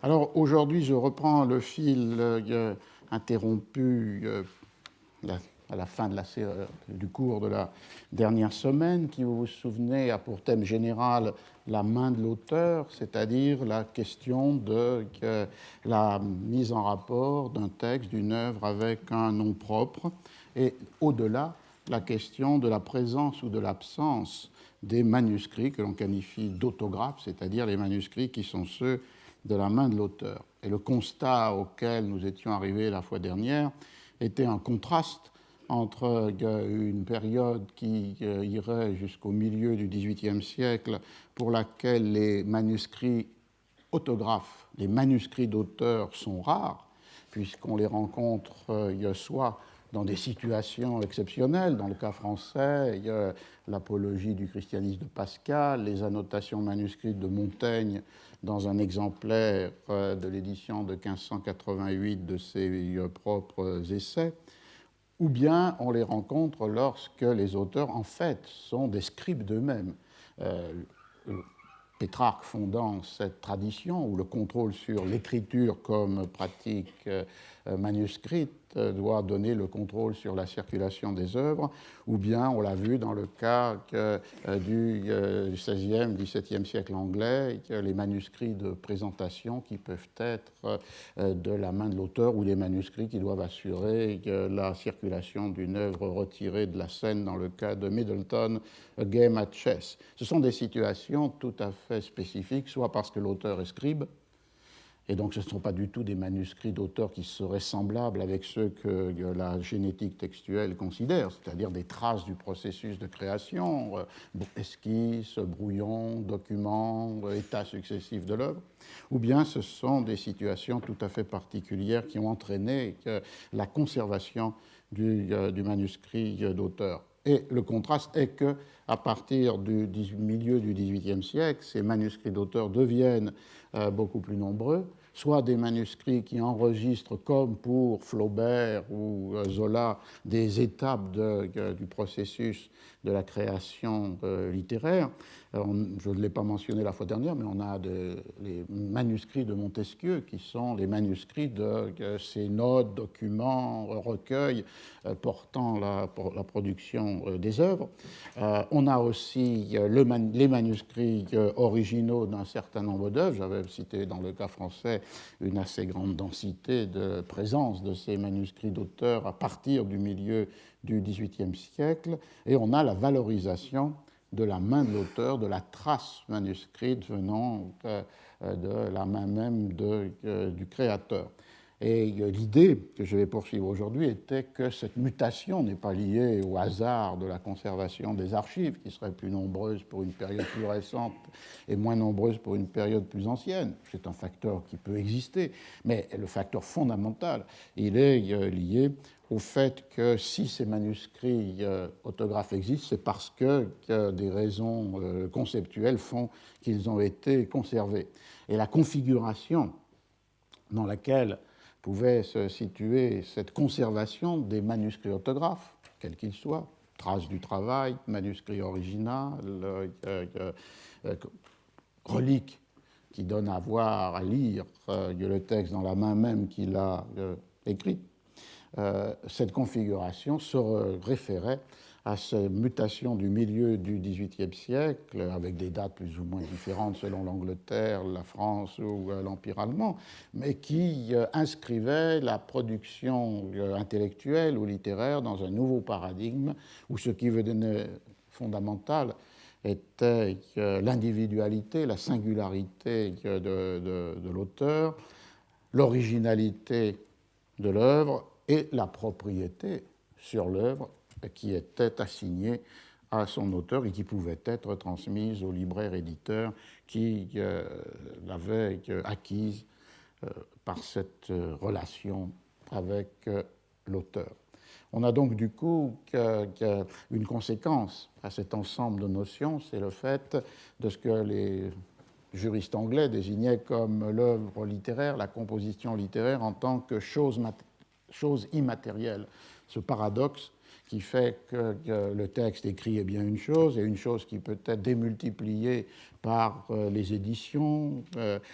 Alors aujourd'hui, je reprends le fil interrompu à la fin du cours de la dernière semaine, qui, vous vous souvenez, a pour thème général la main de l'auteur, c'est-à-dire la question de la mise en rapport d'un texte, d'une œuvre avec un nom propre, et au-delà, la question de la présence ou de l'absence des manuscrits que l'on qualifie d'autographes, c'est-à-dire les manuscrits qui sont ceux de la main de l'auteur. Et le constat auquel nous étions arrivés la fois dernière était un contraste entre une période qui irait jusqu'au milieu du XVIIIe siècle, pour laquelle les manuscrits autographes, les manuscrits d'auteurs sont rares, puisqu'on les rencontre soit dans des situations exceptionnelles. Dans le cas français, il y a l'apologie du christianisme de Pascal, les annotations manuscrites de Montaigne dans un exemplaire de l'édition de 1588 de ses propres essais, ou bien on les rencontre lorsque les auteurs, en fait, sont des scribes d'eux-mêmes. Pétrarque fondant cette tradition, où le contrôle sur l'écriture comme pratique manuscrite doit donner le contrôle sur la circulation des œuvres, ou bien, on l'a vu dans le cas du XVIe, XVIIe siècle anglais, les manuscrits de présentation qui peuvent être de la main de l'auteur, ou des manuscrits qui doivent assurer la circulation d'une œuvre retirée de la scène, dans le cas de Middleton, A Game at Chess. Ce sont des situations tout à fait spécifiques, soit parce que l'auteur est scribe, et donc ce ne sont pas du tout des manuscrits d'auteurs qui seraient semblables avec ceux que la génétique textuelle considère, c'est-à-dire des traces du processus de création, esquisses, brouillons, documents, états successifs de l'œuvre, ou bien ce sont des situations tout à fait particulières qui ont entraîné la conservation du manuscrit d'auteur. Et le contraste est qu'à partir du milieu du XVIIIe siècle, ces manuscrits d'auteurs deviennent beaucoup plus nombreux, soit des manuscrits qui enregistrent, comme pour Flaubert ou Zola, des étapes du processus de la création littéraire. Je ne l'ai pas mentionné la fois dernière, mais on a les manuscrits de Montesquieu, qui sont les manuscrits de ces notes, documents, recueils portant la production des œuvres. On a aussi les manuscrits originaux d'un certain nombre d'œuvres. J'avais cité dans le cas français une assez grande densité de présence de ces manuscrits d'auteurs à partir du milieu du XVIIIe siècle. Et on a la valorisation de la main de l'auteur, de la trace manuscrite venant de la main même du créateur. Et l'idée que je vais poursuivre aujourd'hui était que cette mutation n'est pas liée au hasard de la conservation des archives, qui seraient plus nombreuses pour une période plus récente et moins nombreuses pour une période plus ancienne. C'est un facteur qui peut exister, mais le facteur fondamental, il est lié au fait que si ces manuscrits autographes existent, c'est parce que des raisons conceptuelles font qu'ils ont été conservés. Et la configuration dans laquelle pouvait se situer cette conservation des manuscrits autographes, quels qu'ils soient, traces du travail, manuscrit original, relique qui donne à voir, à lire le texte dans la main même qu'il a écrit. Cette configuration se référait à ces mutations du milieu du XVIIIe siècle, avec des dates plus ou moins différentes selon l'Angleterre, la France ou l'Empire allemand, mais qui inscrivaient la production intellectuelle ou littéraire dans un nouveau paradigme, où ce qui devenait fondamental était l'individualité, la singularité de l'auteur, l'originalité de l'œuvre et la propriété sur l'œuvre qui était assignée à son auteur et qui pouvait être transmise au libraire-éditeur qui l'avait acquise par cette relation avec l'auteur. On a donc du coup une conséquence à cet ensemble de notions, c'est le fait de ce que les juristes anglais désignaient comme l'œuvre littéraire, la composition littéraire en tant que chose immatérielle. Ce paradoxe qui fait que le texte écrit est bien une chose, et une chose qui peut être démultipliée par les éditions,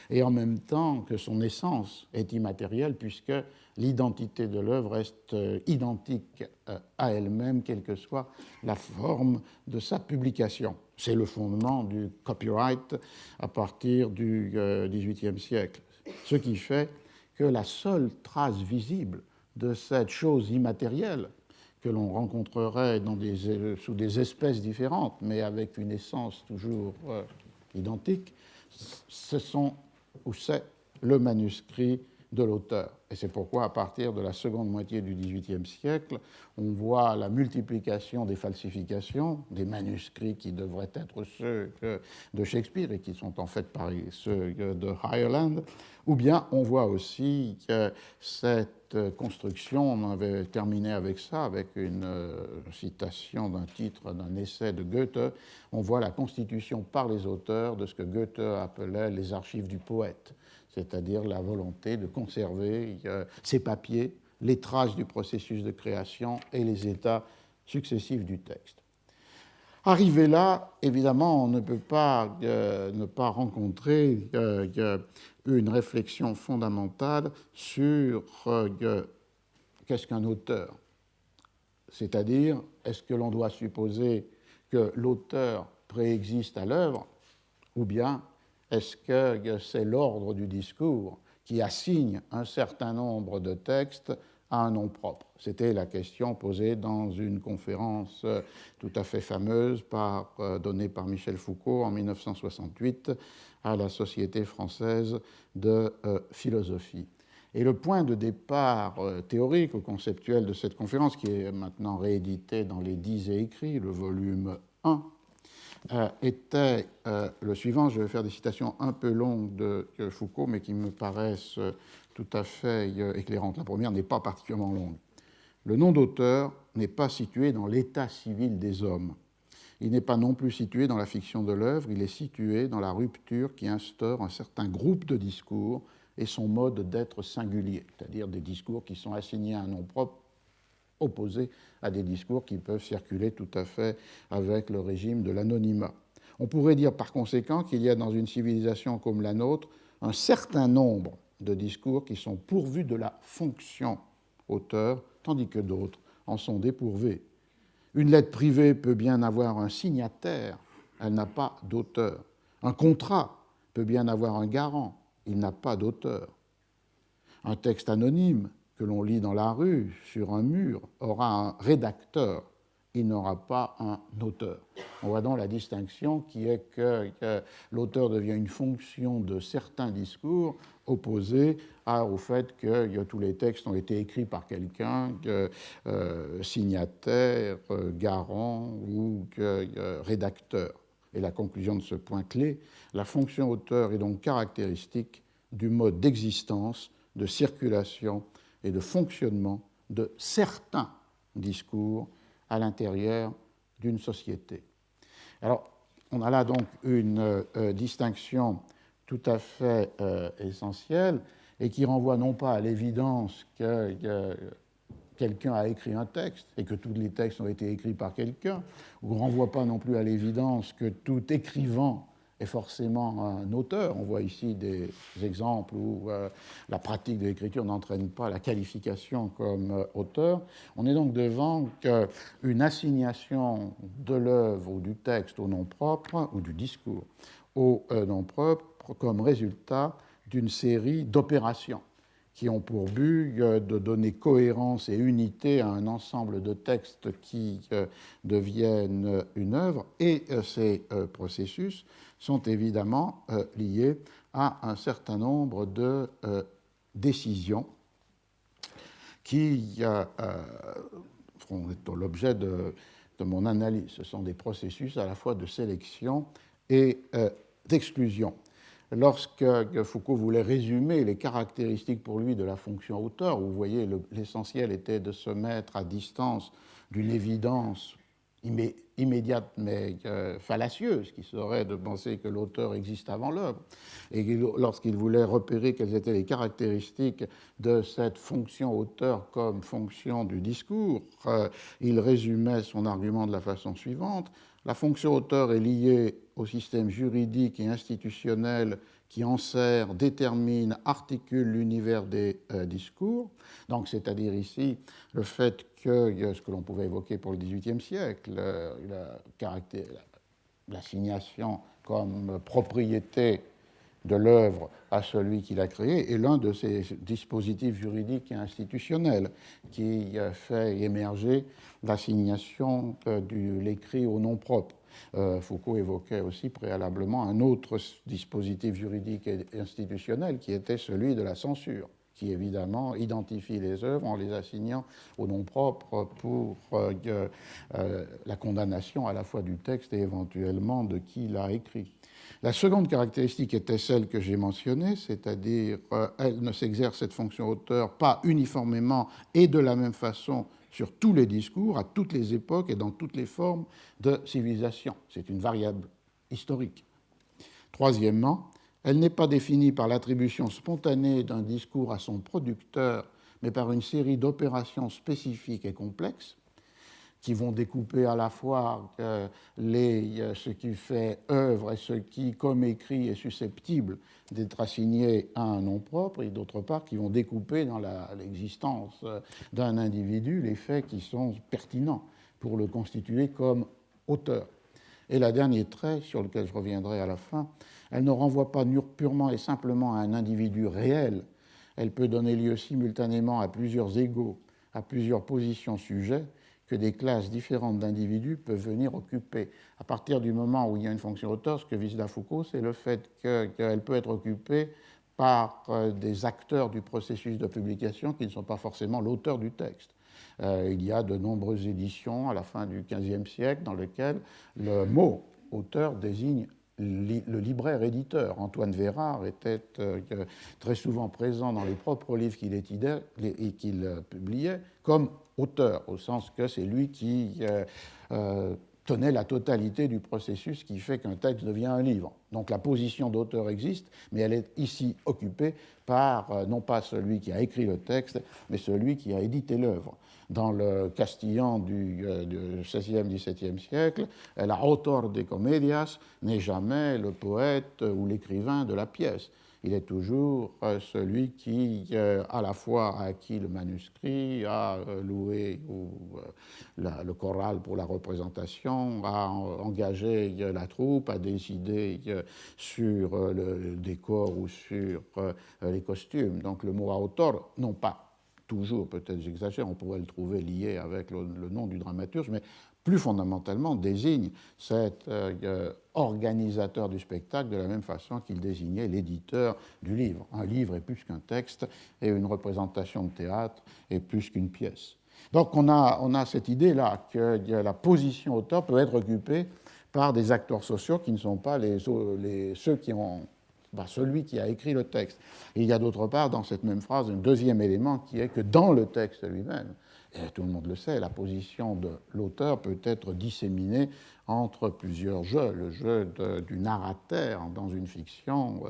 et en même temps que son essence est immatérielle, puisque l'identité de l'œuvre reste identique à elle-même, quelle que soit la forme de sa publication. C'est le fondement du copyright à partir du XVIIIe siècle. Ce qui fait que la seule trace visible de cette chose immatérielle que l'on rencontrerait sous des espèces différentes, mais avec une essence toujours identique, c'est le manuscrit de l'auteur. Et c'est pourquoi, à partir de la seconde moitié du XVIIIe siècle, on voit la multiplication des falsifications, des manuscrits qui devraient être ceux de Shakespeare et qui sont en fait ceux de Ireland, ou bien on voit aussi que cette construction, on avait terminé avec ça, avec une citation d'un titre d'un essai de Goethe, on voit la constitution par les auteurs de ce que Goethe appelait les archives du poète, c'est-à-dire la volonté de conserver ces papiers, les traces du processus de création et les états successifs du texte. Arrivé là, évidemment, on ne peut pas ne pas rencontrer une réflexion fondamentale sur qu'est-ce qu'un auteur. C'est-à-dire, est-ce que l'on doit supposer que l'auteur préexiste à l'œuvre, ou bien est-ce que c'est l'ordre du discours qui assigne un certain nombre de textes à un nom propre? C'était la question posée dans une conférence tout à fait fameuse donnée par Michel Foucault en 1968 à la Société française de philosophie. Et le point de départ théorique ou conceptuel de cette conférence, qui est maintenant réédité dans les 10 et écrits, le volume 1, était le suivant. Je vais faire des citations un peu longues de Foucault, mais qui me paraissent tout à fait éclairantes. La première n'est pas particulièrement longue. Le nom d'auteur n'est pas situé dans l'état civil des hommes. Il n'est pas non plus situé dans la fiction de l'œuvre, il est situé dans la rupture qui instaure un certain groupe de discours et son mode d'être singulier, c'est-à-dire des discours qui sont assignés à un nom propre, opposés à des discours qui peuvent circuler tout à fait avec le régime de l'anonymat. On pourrait dire par conséquent qu'il y a dans une civilisation comme la nôtre un certain nombre de discours qui sont pourvus de la fonction auteur, tandis que d'autres en sont dépourvus. Une lettre privée peut bien avoir un signataire, elle n'a pas d'auteur. Un contrat peut bien avoir un garant, il n'a pas d'auteur. Un texte anonyme que l'on lit dans la rue, sur un mur, aura un rédacteur, il n'aura pas un auteur. On voit donc la distinction qui est que l'auteur devient une fonction de certains discours opposée au fait que tous les textes ont été écrits par quelqu'un, signataire, garant ou rédacteur. Et la conclusion de ce point clé, la fonction auteur est donc caractéristique du mode d'existence, de circulation et de fonctionnement de certains discours à l'intérieur d'une société. Alors, on a là donc une distinction tout à fait essentielle et qui renvoie non pas à l'évidence que quelqu'un a écrit un texte et que tous les textes ont été écrits par quelqu'un, ou ne renvoie pas non plus à l'évidence que tout écrivain est forcément un auteur. On voit ici des exemples où la pratique de l'écriture n'entraîne pas la qualification comme auteur. On est donc devant une assignation de l'œuvre ou du texte au nom propre, ou du discours au nom propre, comme résultat d'une série d'opérations qui ont pour but de donner cohérence et unité à un ensemble de textes qui deviennent une œuvre. Et ces processus sont évidemment liés à un certain nombre de décisions qui feront l'objet de mon analyse. Ce sont des processus à la fois de sélection et d'exclusion. Lorsque Foucault voulait résumer les caractéristiques pour lui de la fonction auteur, vous voyez, l'essentiel était de se mettre à distance d'une évidence immédiate mais fallacieuse, qui serait de penser que l'auteur existe avant l'œuvre. Et lorsqu'il voulait repérer quelles étaient les caractéristiques de cette fonction auteur comme fonction du discours, il résumait son argument de la façon suivante. La fonction auteur est liée au système juridique et institutionnel qui enserre, détermine, articule l'univers des discours. Donc, c'est-à-dire ici le fait que ce que l'on pouvait évoquer pour le XVIIIe siècle, l'assignation comme propriété de l'œuvre à celui qui l'a créée est l'un de ces dispositifs juridiques et institutionnels qui fait émerger l'assignation de l'écrit au nom propre. Foucault évoquait aussi préalablement un autre dispositif juridique et institutionnel qui était celui de la censure, qui évidemment identifie les œuvres en les assignant au nom propre pour la condamnation à la fois du texte et éventuellement de qui l'a écrit. La seconde caractéristique était celle que j'ai mentionnée, c'est-à-dire elle ne s'exerce cette fonction auteur pas uniformément et de la même façon sur tous les discours, à toutes les époques et dans toutes les formes de civilisation. C'est une variable historique. Troisièmement, elle n'est pas définie par l'attribution spontanée d'un discours à son producteur, mais par une série d'opérations spécifiques et complexes qui vont découper à la fois ce qui fait œuvre et ce qui, comme écrit, est susceptible d'être assigné à un nom propre, et d'autre part qui vont découper dans l'existence d'un individu les faits qui sont pertinents pour le constituer comme auteur. Et le dernier trait, sur lequel je reviendrai à la fin, elle ne renvoie pas purement et simplement à un individu réel, elle peut donner lieu simultanément à plusieurs égos, à plusieurs positions sujets, que des classes différentes d'individus peuvent venir occuper. À partir du moment où il y a une fonction auteur, ce que vise la Foucault, c'est le fait qu'elle peut être occupée par des acteurs du processus de publication qui ne sont pas forcément l'auteur du texte. Il y a de nombreuses éditions à la fin du XVe siècle dans lesquelles le mot auteur désigne le libraire-éditeur. Antoine Vérard était très souvent présent dans les propres livres qu'il publiait comme auteur, au sens que c'est lui qui tenait la totalité du processus qui fait qu'un texte devient un livre. Donc la position d'auteur existe, mais elle est ici occupée par non pas celui qui a écrit le texte, mais celui qui a édité l'œuvre. Dans le castillan du XVIe, XVIIe siècle, l'auteur des comedias n'est jamais le poète ou l'écrivain de la pièce. Il est toujours celui qui, à la fois, a acquis le manuscrit, a loué le choral pour la représentation, a engagé la troupe, a décidé sur le décor ou sur les costumes. Donc le mot auteur, non pas toujours, peut-être j'exagère, on pourrait le trouver lié avec le nom du dramaturge, mais plus fondamentalement désigne cet organisateur du spectacle de la même façon qu'il désignait l'éditeur du livre. Un livre est plus qu'un texte et une représentation de théâtre est plus qu'une pièce. Donc on a cette idée-là que la position auteur peut être occupée par des acteurs sociaux qui ne sont pas ceux qui ont celui qui a écrit le texte. Et il y a d'autre part, dans cette même phrase, un deuxième élément qui est que dans le texte lui-même, et tout le monde le sait, la position de l'auteur peut être disséminée entre plusieurs jeux. Le jeu du narrateur dans une fiction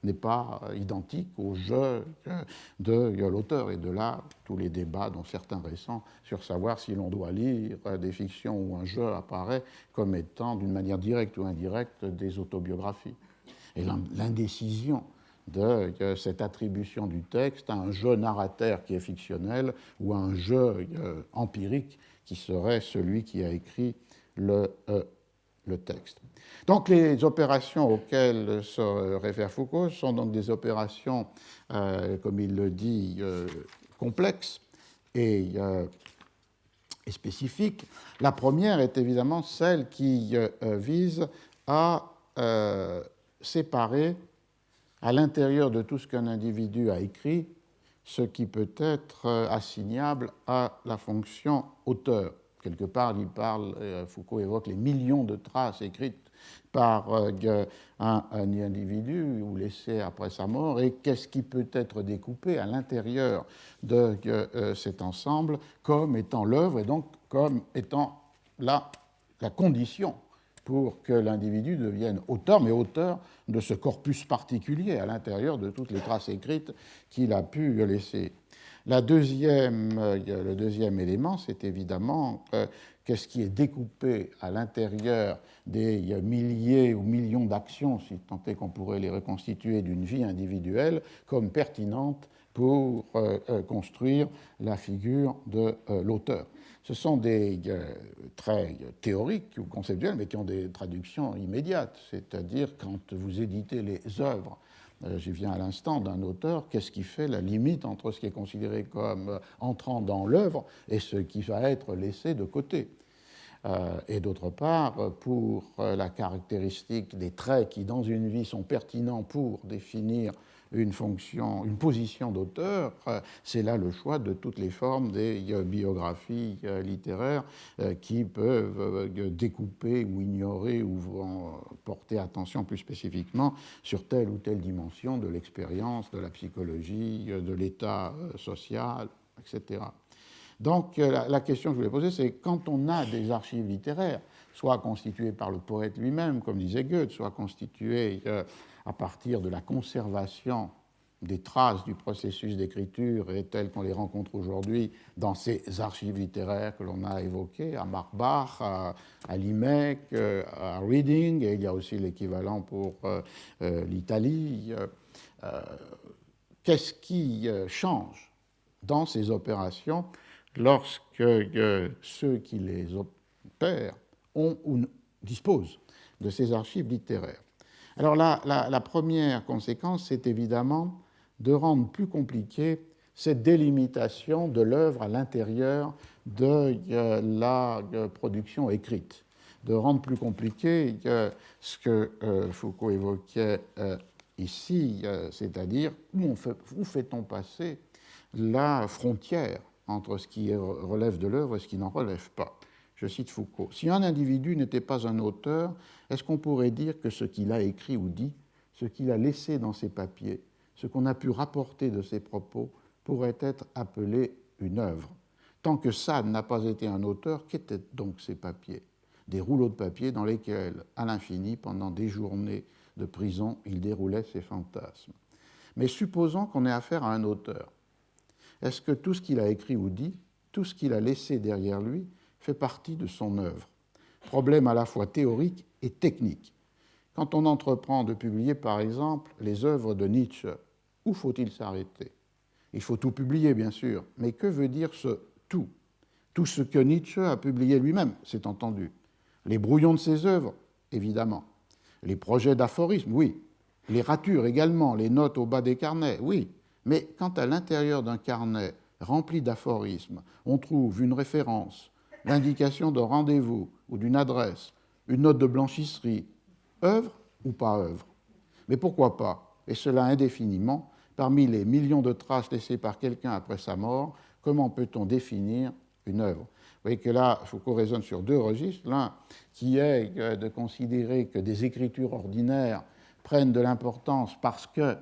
n'est pas identique au jeu de l'auteur. Et de là, tous les débats, dont certains récents, sur savoir si l'on doit lire des fictions où un jeu apparaît comme étant, d'une manière directe ou indirecte, des autobiographies. Et l'indécision de cette attribution du texte à un jeu narrateur qui est fictionnel ou à un jeu empirique qui serait celui qui a écrit le texte. Donc les opérations auxquelles se réfère Foucault sont donc des opérations, comme il le dit, complexes et spécifiques. La première est évidemment celle qui vise à séparer à l'intérieur de tout ce qu'un individu a écrit ce qui peut être assignable à la fonction auteur. Quelque part, Foucault évoque les millions de traces écrites par un individu ou laissées après sa mort, et qu'est-ce qui peut être découpé à l'intérieur de cet ensemble comme étant l'œuvre et donc comme étant la la condition pour que l'individu devienne auteur, mais auteur de ce corpus particulier à l'intérieur de toutes les traces écrites qu'il a pu laisser. Le deuxième élément, c'est évidemment qu'est-ce qui est découpé à l'intérieur des milliers ou millions d'actions, si tant est qu'on pourrait les reconstituer d'une vie individuelle, comme pertinente pour construire la figure de l'auteur. Ce sont des traits théoriques ou conceptuels, mais qui ont des traductions immédiates. C'est-à-dire, quand vous éditez les œuvres, j'y viens à l'instant, d'un auteur, qu'est-ce qui fait la limite entre ce qui est considéré comme entrant dans l'œuvre et ce qui va être laissé de côté? Et d'autre part, pour la caractéristique des traits qui, dans une vie, sont pertinents pour définir une fonction, une position d'auteur, c'est là le choix de toutes les formes des biographies littéraires qui peuvent découper ou ignorer ou vont porter attention plus spécifiquement sur telle ou telle dimension de l'expérience, de la psychologie, de l'état social, etc. Donc la question que je voulais poser, c'est quand on a des archives littéraires, soit constituées par le poète lui-même, comme disait Goethe, soit constituées à partir de la conservation des traces du processus d'écriture et telles qu'on les rencontre aujourd'hui dans ces archives littéraires que l'on a évoquées, à Marbach, à Limec, à Reading, et il y a aussi l'équivalent pour l'Italie. Qu'est-ce qui change dans ces opérations lorsque ceux qui les opèrent ont ou disposent de ces archives littéraires? Alors la première conséquence, c'est évidemment de rendre plus compliquée cette délimitation de l'œuvre à l'intérieur de la production écrite, de rendre plus compliqué ce que Foucault évoquait ici, c'est-à-dire où fait-on passer la frontière entre ce qui relève de l'œuvre et ce qui n'en relève pas. Je cite Foucault. Si un individu n'était pas un auteur, est-ce qu'on pourrait dire que ce qu'il a écrit ou dit, ce qu'il a laissé dans ses papiers, ce qu'on a pu rapporter de ses propos, pourrait être appelé une œuvre? Tant que Sade n'a pas été un auteur, qu'étaient donc ces papiers? Des rouleaux de papier dans lesquels, à l'infini, pendant des journées de prison, il déroulait ses fantasmes. Mais supposons qu'on ait affaire à un auteur. Est-ce que tout ce qu'il a écrit ou dit, tout ce qu'il a laissé derrière lui, fait partie de son œuvre? Problème à la fois théorique et technique. Quand on entreprend de publier, par exemple, les œuvres de Nietzsche, où faut-il s'arrêter? Il faut tout publier, bien sûr, mais que veut dire ce tout? Tout ce que Nietzsche a publié lui-même, c'est entendu. Les brouillons de ses œuvres, évidemment. Les projets d'aphorismes, oui. Les ratures également, les notes au bas des carnets, oui. Mais quand à l'intérieur d'un carnet rempli d'aphorismes, on trouve une référence, l'indication d'un rendez-vous ou d'une adresse, une note de blanchisserie, œuvre ou pas œuvre? Mais pourquoi pas? Et cela indéfiniment, parmi les millions de traces laissées par quelqu'un après sa mort, comment peut-on définir une œuvre? Vous voyez que là, Foucault raisonne sur deux registres. L'un qui est de considérer que des écritures ordinaires prennent de l'importance parce que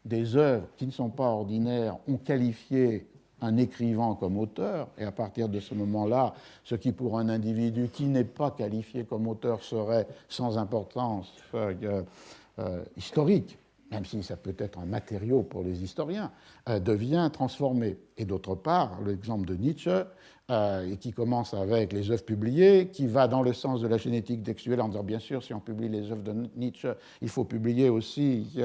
des œuvres qui ne sont pas ordinaires ont qualifié un écrivain comme auteur, et à partir de ce moment-là, ce qui pour un individu qui n'est pas qualifié comme auteur serait sans importance historique, même si ça peut être un matériau pour les historiens, devient transformé. Et d'autre part, l'exemple de Nietzsche, qui commence avec les œuvres publiées, qui va dans le sens de la génétique textuelle en disant, bien sûr, si on publie les œuvres de Nietzsche, il faut publier aussi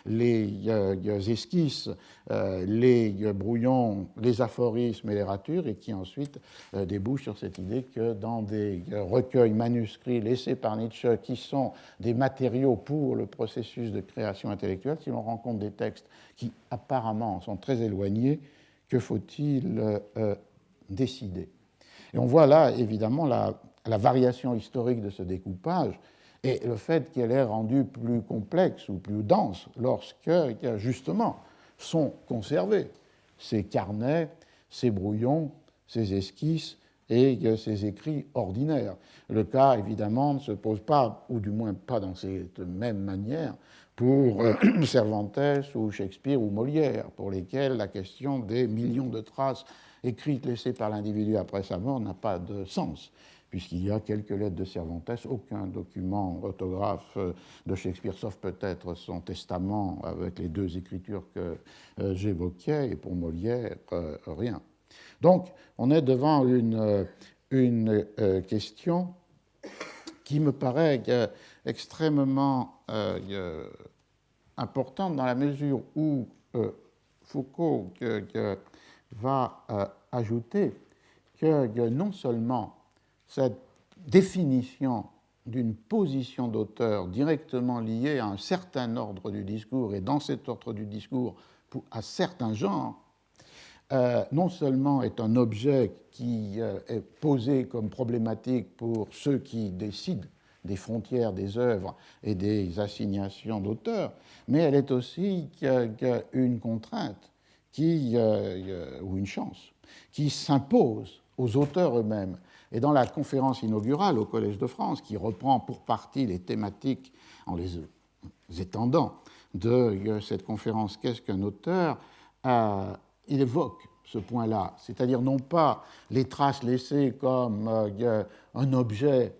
les esquisses, les brouillons, les aphorismes et les ratures, et qui ensuite débouche sur cette idée que dans des recueils manuscrits laissés par Nietzsche, qui sont des matériaux pour le processus de création intellectuelle, si l'on rencontre des textes qui apparemment sont très éloignés, que faut-il décider? Et on voit là, évidemment, la variation historique de ce découpage et le fait qu'elle est rendue plus complexe ou plus dense lorsque, justement, sont conservés ces carnets, ces brouillons, ces esquisses et ces écrits ordinaires. Le cas, évidemment, ne se pose pas, ou du moins pas dans cette même manière, pour Cervantes ou Shakespeare ou Molière, pour lesquels la question des millions de traces écrites laissées par l'individu après sa mort n'a pas de sens. puisqu'il y a quelques lettres de Cervantes, aucun document orthographe de Shakespeare, sauf peut-être son testament avec les deux écritures que j'évoquais, et pour Molière, rien. Donc, on est devant une question qui me paraît extrêmement importante dans la mesure où Foucault va ajouter que non seulement cette définition d'une position d'auteur directement liée à un certain ordre du discours et dans cet ordre du discours à certains genres, non seulement est un objet qui est posé comme problématique pour ceux qui décident des frontières des œuvres et des assignations d'auteurs, mais elle est aussi une contrainte ou une chance qui s'impose aux auteurs eux-mêmes. Et dans la conférence inaugurale au Collège de France, qui reprend pour partie les thématiques en les étendant de cette conférence « Qu'est-ce qu'un auteur ?», il évoque ce point-là, c'est-à-dire non pas les traces laissées comme un objet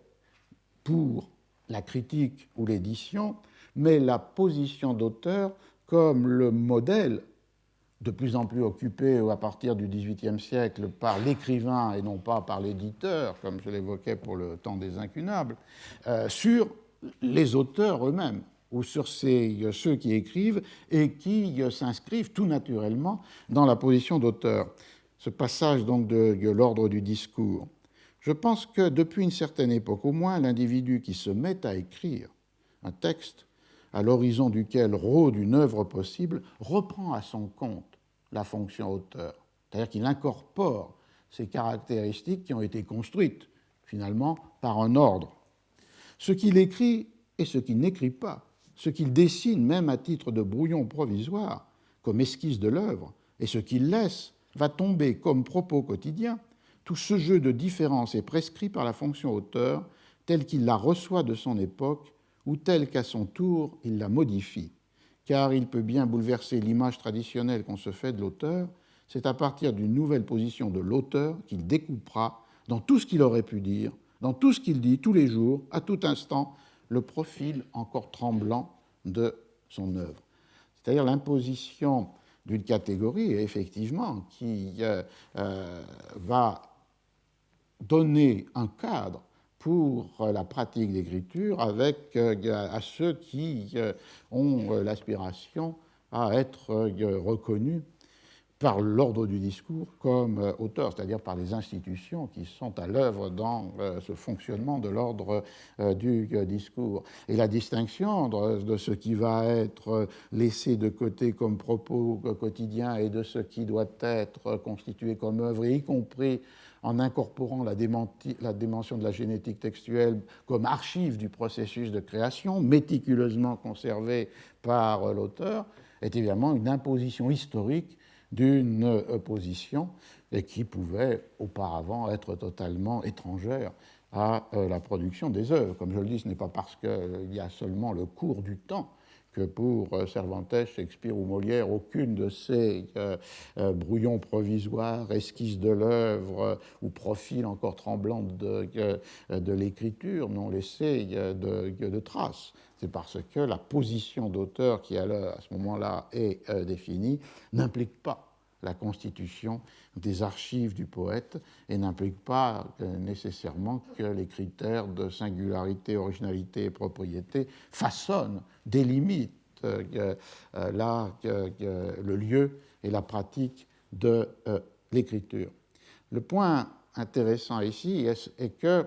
pour la critique ou l'édition, mais la position d'auteur comme le modèle de plus en plus occupé à partir du XVIIIe siècle par l'écrivain et non pas par l'éditeur, comme je l'évoquais pour le temps des incunables, sur les auteurs eux-mêmes ou sur ceux qui écrivent et qui s'inscrivent tout naturellement dans la position d'auteur. Ce passage donc de l'ordre du discours. Je pense que depuis une certaine époque au moins, l'individu qui se met à écrire un texte à l'horizon duquel rôde une œuvre possible reprend à son compte la fonction auteur. C'est-à-dire qu'il incorpore ces caractéristiques qui ont été construites finalement par un ordre. Ce qu'il écrit et ce qu'il n'écrit pas, ce qu'il dessine même à titre de brouillon provisoire, comme esquisse de l'œuvre, et ce qu'il laisse va tomber comme propos quotidien. Tout ce jeu de différence est prescrit par la fonction auteur telle qu'il la reçoit de son époque ou telle qu'à son tour il la modifie. Car il peut bien bouleverser l'image traditionnelle qu'on se fait de l'auteur, c'est à partir d'une nouvelle position de l'auteur qu'il découpera dans tout ce qu'il aurait pu dire, dans tout ce qu'il dit tous les jours, à tout instant, le profil encore tremblant de son œuvre. C'est-à-dire l'imposition d'une catégorie, effectivement, qui va donner un cadre pour la pratique d'écriture avec à ceux qui ont l'aspiration à être reconnus par l'ordre du discours comme auteur, c'est-à-dire par les institutions qui sont à l'œuvre dans ce fonctionnement de l'ordre du discours. Et la distinction de ce qui va être laissé de côté comme propos quotidien et de ce qui doit être constitué comme œuvre, y compris en incorporant la dimension de la génétique textuelle comme archive du processus de création, méticuleusement conservée par l'auteur, est évidemment une imposition historique d'une position et qui pouvait auparavant être totalement étrangère à la production des œuvres. Comme je le dis, ce n'est pas parce qu'il y a seulement le cours du temps que pour Cervantes, Shakespeare ou Molière, aucune de ces brouillons provisoires, esquisses de l'œuvre ou profils encore tremblants de l'écriture n'ont laissé de traces. C'est parce que la position d'auteur qui à ce moment-là est définie n'implique pas la constitution des archives du poète et n'implique pas nécessairement que les critères de singularité, originalité et propriété façonnent, délimitent le lieu et la pratique de l'écriture. Le point intéressant ici est que,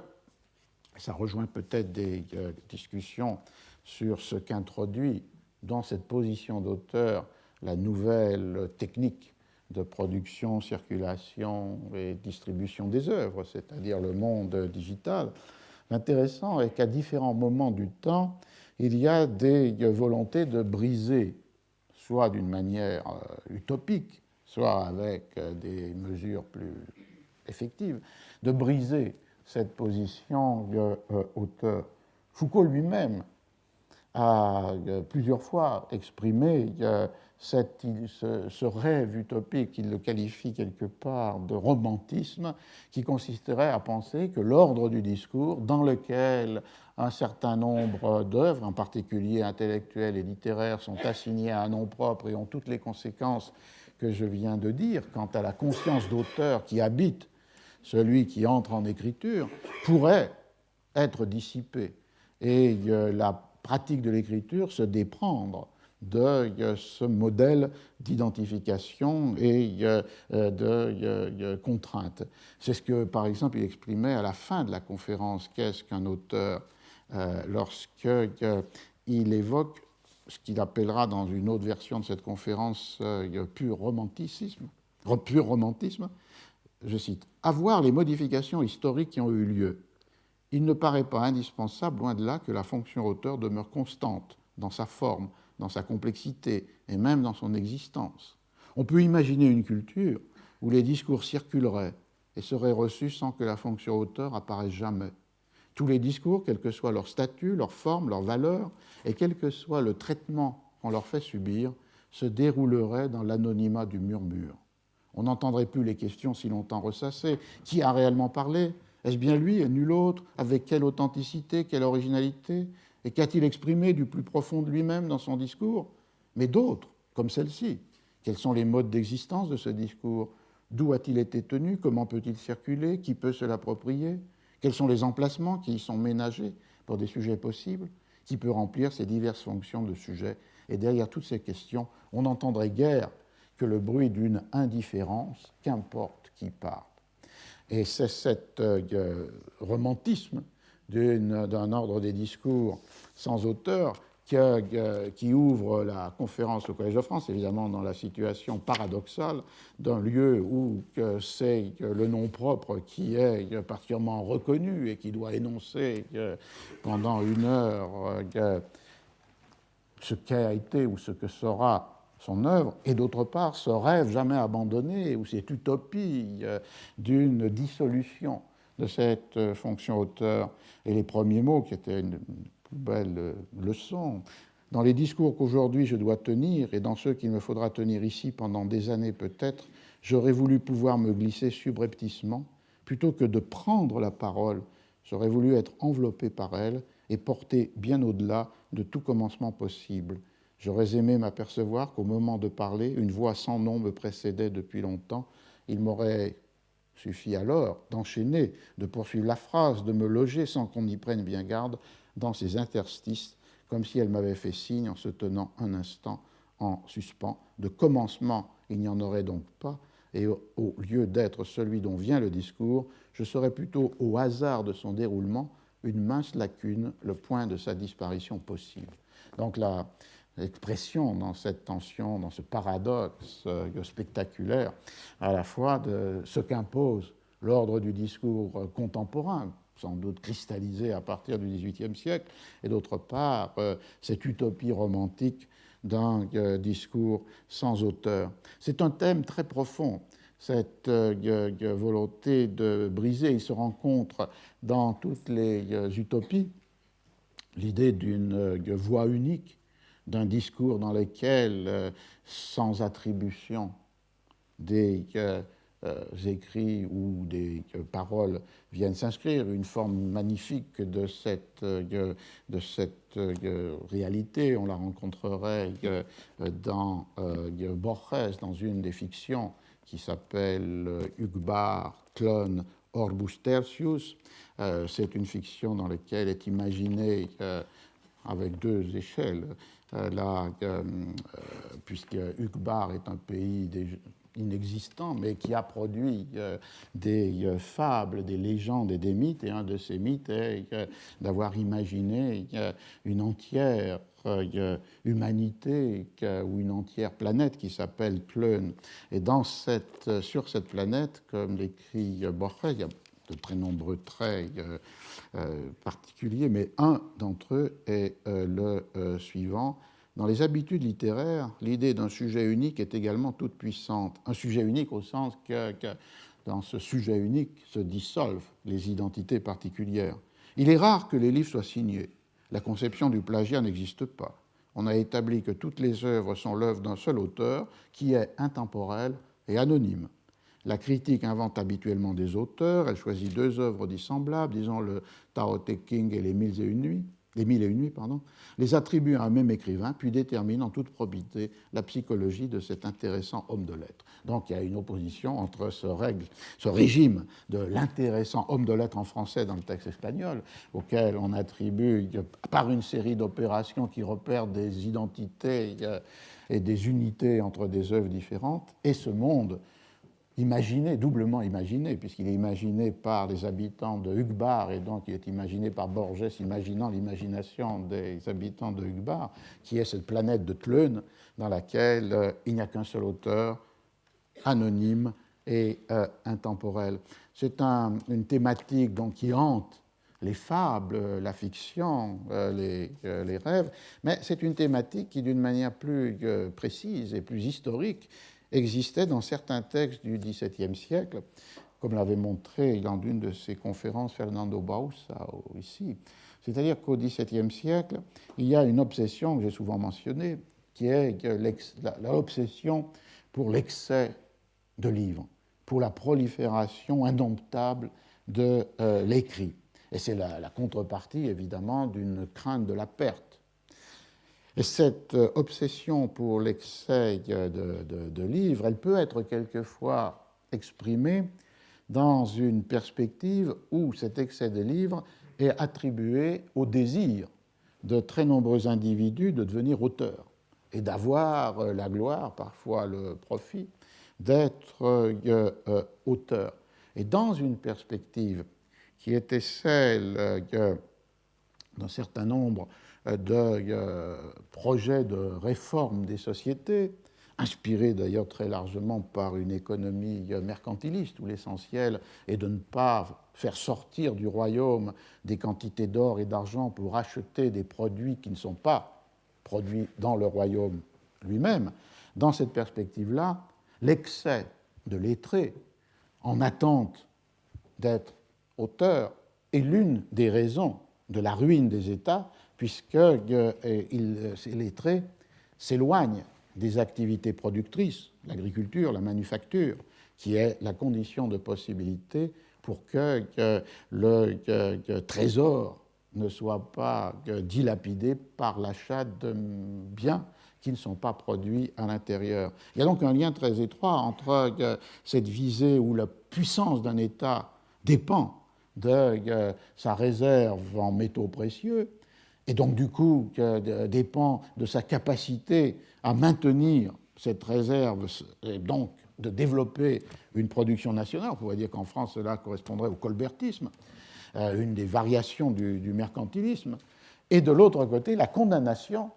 ça rejoint peut-être des discussions sur ce qu'introduit dans cette position d'auteur la nouvelle technique de production, circulation et distribution des œuvres, c'est-à-dire le monde digital. L'intéressant est qu'à différents moments du temps, il y a des volontés de briser, soit d'une manière utopique, soit avec des mesures plus effectives, de briser cette position d'auteur. Foucault lui-même a plusieurs fois exprimé ce rêve utopique, il le qualifie quelque part de romantisme, qui consisterait à penser que l'ordre du discours, dans lequel un certain nombre d'œuvres, en particulier intellectuelles et littéraires, sont assignées à un nom propre et ont toutes les conséquences que je viens de dire quant à la conscience d'auteur qui habite celui qui entre en écriture, pourrait être dissipée et la pratique de l'écriture se déprendre de ce modèle d'identification et de contrainte. C'est ce que, par exemple, il exprimait à la fin de la conférence « Qu'est-ce qu'un auteur ?» lorsqu'il évoque ce qu'il appellera dans une autre version de cette conférence pur romantisme, je cite, « À voir les modifications historiques qui ont eu lieu, il ne paraît pas indispensable, loin de là, que la fonction auteur demeure constante dans sa forme, dans sa complexité et même dans son existence. On peut imaginer une culture où les discours circuleraient et seraient reçus sans que la fonction auteur apparaisse jamais. Tous les discours, quel que soit leur statut, leur forme, leur valeur, et quel que soit le traitement qu'on leur fait subir, se dérouleraient dans l'anonymat du murmure. On n'entendrait plus les questions si longtemps ressassées. Qui a réellement parlé ? Est-ce bien lui et nul autre ? Avec quelle authenticité, quelle originalité ? Et qu'a-t-il exprimé du plus profond de lui-même dans son discours ? Mais d'autres, comme celle-ci. Quels sont les modes d'existence de ce discours ? D'où a-t-il été tenu ? Comment peut-il circuler ? Qui peut se l'approprier ? Quels sont les emplacements qui y sont ménagés pour des sujets possibles ? Qui peut remplir ces diverses fonctions de sujet ? Et derrière toutes ces questions, on n'entendrait guère que le bruit d'une indifférence, qu'importe qui parle. Et c'est cet romantisme d'un ordre des discours sans auteur qui ouvre la conférence au Collège de France, évidemment dans la situation paradoxale d'un lieu où c'est le nom propre qui est particulièrement reconnu et qui doit énoncer pendant une heure ce qu'a été ou ce que sera son œuvre, et d'autre part ce rêve jamais abandonné ou cette utopie d'une dissolution de cette fonction auteur. Et les premiers mots qui étaient une belle leçon. Dans les discours qu'aujourd'hui je dois tenir et dans ceux qu'il me faudra tenir ici pendant des années peut-être, j'aurais voulu pouvoir me glisser subrepticement. Plutôt que de prendre la parole, j'aurais voulu être enveloppé par elle et porté bien au-delà de tout commencement possible. J'aurais aimé m'apercevoir qu'au moment de parler, une voix sans nom me précédait depuis longtemps. Il m'aurait suffi alors d'enchaîner, de poursuivre la phrase, de me loger sans qu'on y prenne bien garde dans ces interstices, comme si elle m'avait fait signe en se tenant un instant en suspens. De commencement, il n'y en aurait donc pas, et au lieu d'être celui dont vient le discours, je serais plutôt au hasard de son déroulement une mince lacune, le point de sa disparition possible. Donc l'expression dans cette tension, dans ce paradoxe spectaculaire, à la fois de ce qu'impose l'ordre du discours contemporain, sans doute cristallisé à partir du XVIIIe siècle, et d'autre part cette utopie romantique d'un discours sans auteur. C'est un thème très profond, cette volonté de briser. Il se rencontre dans toutes les utopies l'idée d'une voix unique, d'un discours dans lequel, sans attribution des écrits ou des paroles viennent s'inscrire, une forme magnifique de cette réalité. On la rencontrerait dans Borges, dans une des fictions qui s'appelle Hugbar, Clone, Orbus Tertius. C'est une fiction dans laquelle est imaginée avec deux échelles, puisque Hugbar est un pays inexistant, mais qui a produit des fables, des légendes et des mythes, et un de ces mythes est d'avoir imaginé une entière humanité ou une entière planète qui s'appelle Clone. Et sur cette planète, comme l'écrit Borges, il y a de très nombreux traits particuliers, mais un d'entre eux est le suivant. Dans les habitudes littéraires, l'idée d'un sujet unique est également toute puissante. Un sujet unique au sens que dans ce sujet unique se dissolvent les identités particulières. Il est rare que les livres soient signés. La conception du plagiat n'existe pas. on a établi que toutes les œuvres sont l'œuvre d'un seul auteur qui est intemporel et anonyme. La critique invente habituellement des auteurs, elle choisit deux œuvres dissemblables, disons le Tao Te Ching et les Mille et Une Nuits, les attribue à un même écrivain, puis détermine en toute probité la psychologie de cet intéressant homme de lettres. Donc il y a une opposition entre ce régime de l'intéressant homme de lettres en français dans le texte espagnol, auquel on attribue par une série d'opérations qui repèrent des identités et des unités entre des œuvres différentes, et ce monde imaginé, doublement imaginé, puisqu'il est imaginé par les habitants de Ugbar, et donc il est imaginé par Borges, imaginant l'imagination des habitants de Ugbar, qui est cette planète de Tlön, dans laquelle il n'y a qu'un seul auteur, anonyme et intemporel. C'est une thématique donc, qui hante les fables, la fiction, les rêves, mais c'est une thématique qui, d'une manière plus précise et plus historique, existait dans certains textes du XVIIe siècle, comme l'avait montré dans une de ses conférences Fernando Bauzá ici. C'est-à-dire qu'au XVIIe siècle, il y a une obsession que j'ai souvent mentionnée, qui est l'obsession pour l'excès de livres, pour la prolifération indomptable de l'écrit. Et c'est la contrepartie, évidemment, d'une crainte de la perte. Et cette obsession pour l'excès de livres, elle peut être quelquefois exprimée dans une perspective où cet excès de livres est attribué au désir de très nombreux individus de devenir auteurs et d'avoir la gloire, parfois le profit, d'être auteur. Et dans une perspective qui était celle d'un certain nombre de projets de réforme des sociétés, inspirés d'ailleurs très largement par une économie mercantiliste, où l'essentiel est de ne pas faire sortir du royaume des quantités d'or et d'argent pour acheter des produits qui ne sont pas produits dans le royaume lui-même. Dans cette perspective-là, l'excès de lettrés en attente d'être auteur est l'une des raisons de la ruine des États, puisque ces lettrés s'éloignent des activités productrices, l'agriculture, la manufacture, qui est la condition de possibilité pour que le trésor ne soit pas dilapidé par l'achat de biens qui ne sont pas produits à l'intérieur. Il y a donc un lien très étroit entre cette visée où la puissance d'un État dépend de sa réserve en métaux précieux, et donc du coup dépend de sa capacité à maintenir cette réserve et donc de développer une production nationale. On pourrait dire qu'en France, cela correspondrait au colbertisme, une des variations du mercantilisme, et de l'autre côté, la condamnation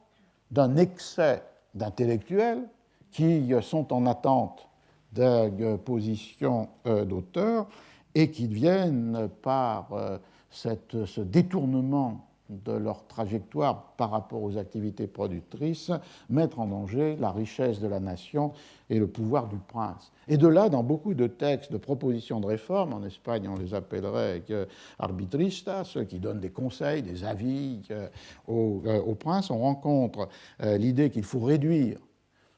d'un excès d'intellectuels qui sont en attente de positions d'auteurs et qui viennent par ce détournement de leur trajectoire par rapport aux activités productrices, mettre en danger la richesse de la nation et le pouvoir du prince. Et de là, dans beaucoup de textes de propositions de réforme, en Espagne on les appellerait arbitristas, ceux qui donnent des conseils, des avis au prince, on rencontre l'idée qu'il faut réduire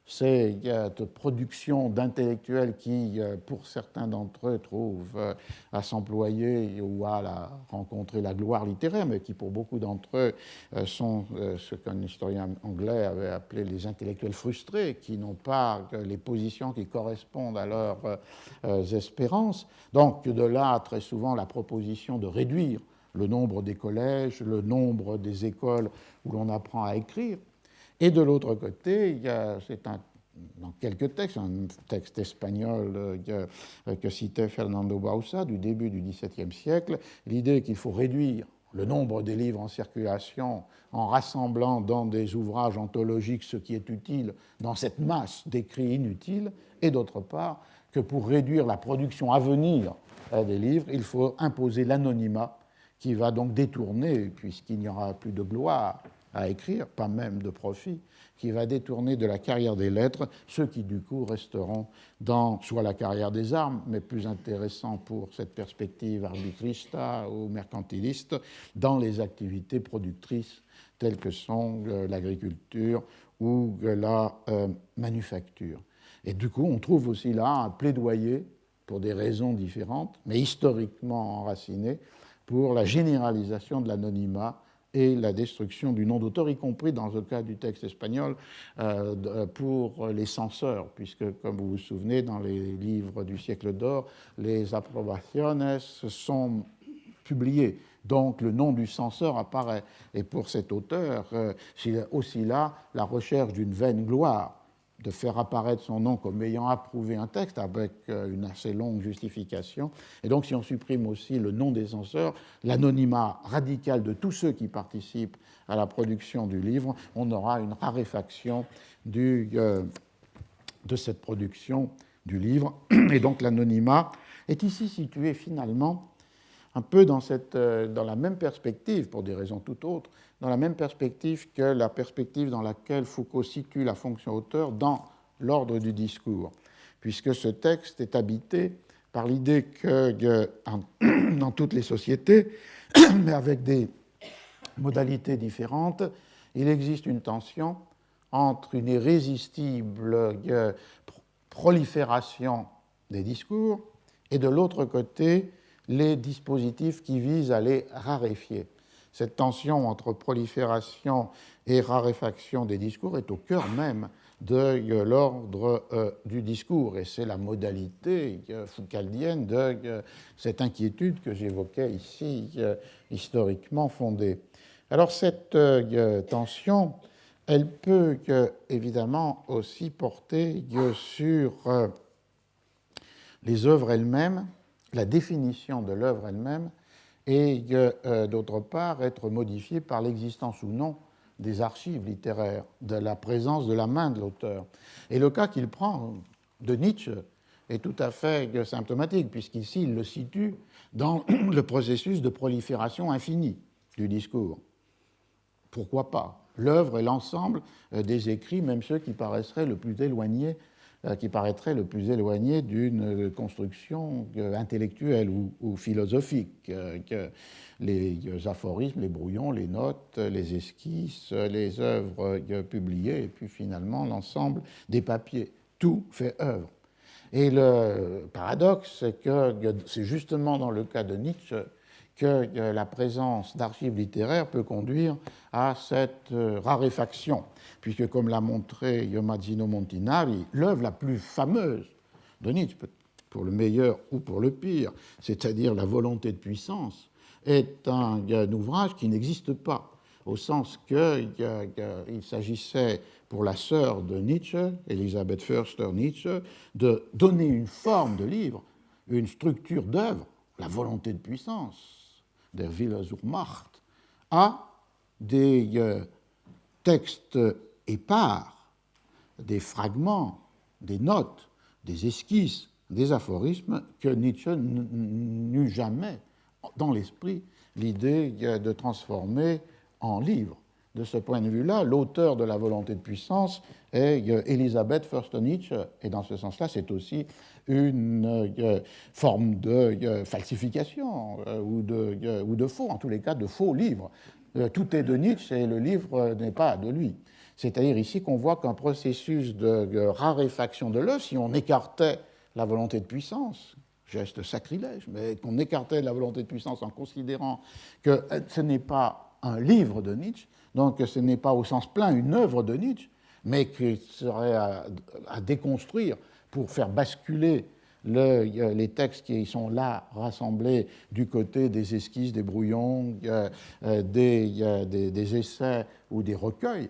cette production d'intellectuels qui, pour certains d'entre eux, trouvent à s'employer ou à rencontrer la gloire littéraire, mais qui, pour beaucoup d'entre eux, sont ce qu'un historien anglais avait appelé les intellectuels frustrés, qui n'ont pas les positions qui correspondent à leurs espérances. Donc, de là, très souvent, la proposition de réduire le nombre des collèges, le nombre des écoles où l'on apprend à écrire. Et de l'autre côté, c'est dans quelques textes, un texte espagnol que citait Fernando Bauzá du début du XVIIe siècle, l'idée qu'il faut réduire le nombre des livres en circulation en rassemblant dans des ouvrages anthologiques ce qui est utile dans cette masse d'écrits inutiles, et d'autre part que pour réduire la production à venir des livres, il faut imposer l'anonymat qui va donc détourner, puisqu'il n'y aura plus de gloire à écrire, pas même de profit, qui va détourner de la carrière des lettres ceux qui, du coup, resteront dans soit la carrière des armes, mais plus intéressant pour cette perspective arbitrista ou mercantiliste, dans les activités productrices tels que sont l'agriculture ou la manufacture. Et du coup, on trouve aussi là un plaidoyer, pour des raisons différentes, mais historiquement enracinées, pour la généralisation de l'anonymat et la destruction du nom d'auteur, y compris dans le cas du texte espagnol, pour les censeurs, puisque, comme vous vous souvenez, dans les livres du siècle d'or, les approbaciones sont publiées. Donc le nom du censeur apparaît. Et pour cet auteur, c'est aussi là la recherche d'une vaine gloire, de faire apparaître son nom comme ayant approuvé un texte avec une assez longue justification. Et donc, si on supprime aussi le nom des censeurs, l'anonymat radical de tous ceux qui participent à la production du livre, on aura une raréfaction de cette production du livre. Et donc, l'anonymat est ici situé finalement un peu dans la même perspective, pour des raisons tout autres, dans la même perspective que la perspective dans laquelle Foucault situe la fonction auteur dans l'ordre du discours, puisque ce texte est habité par l'idée que dans toutes les sociétés, mais avec des modalités différentes, il existe une tension entre une irrésistible prolifération des discours et de l'autre côté, les dispositifs qui visent à les raréfier. Cette tension entre prolifération et raréfaction des discours est au cœur même de l'ordre du discours, et c'est la modalité foucaldienne de cette inquiétude que j'évoquais ici, historiquement fondée. Alors cette tension, elle peut évidemment aussi porter sur les œuvres elles-mêmes, la définition de l'œuvre elle-même, et d'autre part être modifiée par l'existence ou non des archives littéraires, de la présence de la main de l'auteur. Et le cas qu'il prend de Nietzsche est tout à fait symptomatique, puisqu'ici il le situe dans le processus de prolifération infinie du discours. Pourquoi pas? L'œuvre est l'ensemble des écrits, même ceux qui paraîtraient le plus éloignés d'une construction intellectuelle ou philosophique, que les aphorismes, les brouillons, les notes, les esquisses, les œuvres publiées, et puis finalement l'ensemble des papiers. Tout fait œuvre. Et le paradoxe, c'est que c'est justement dans le cas de Nietzsche que la présence d'archives littéraires peut conduire à cette raréfaction, puisque, comme l'a montré Mazzino Montinari, l'œuvre la plus fameuse de Nietzsche, pour le meilleur ou pour le pire, c'est-à-dire La volonté de puissance, est un ouvrage qui n'existe pas, au sens qu'il s'agissait pour la sœur de Nietzsche, Elisabeth Förster Nietzsche, de donner une forme de livre, une structure d'œuvre, la volonté de puissance, der Wille zur Macht, à des textes épars, des fragments, des notes, des esquisses, des aphorismes que Nietzsche n'eut jamais dans l'esprit l'idée de transformer en livre. De ce point de vue-là, l'auteur de La volonté de puissance est Elisabeth Förster Nietzsche, et dans ce sens-là, c'est aussi une forme de falsification ou de faux, en tous les cas de faux livres. Tout est de Nietzsche et le livre n'est pas de lui. C'est-à-dire ici qu'on voit qu'un processus de raréfaction de l'œuvre, si on écartait La volonté de puissance, geste sacrilège, mais qu'on écartait La volonté de puissance en considérant que ce n'est pas un livre de Nietzsche, donc ce n'est pas au sens plein une œuvre de Nietzsche, mais qu'il serait à déconstruire pour faire basculer les textes qui sont là rassemblés du côté des esquisses, des brouillons, des essais ou des recueils.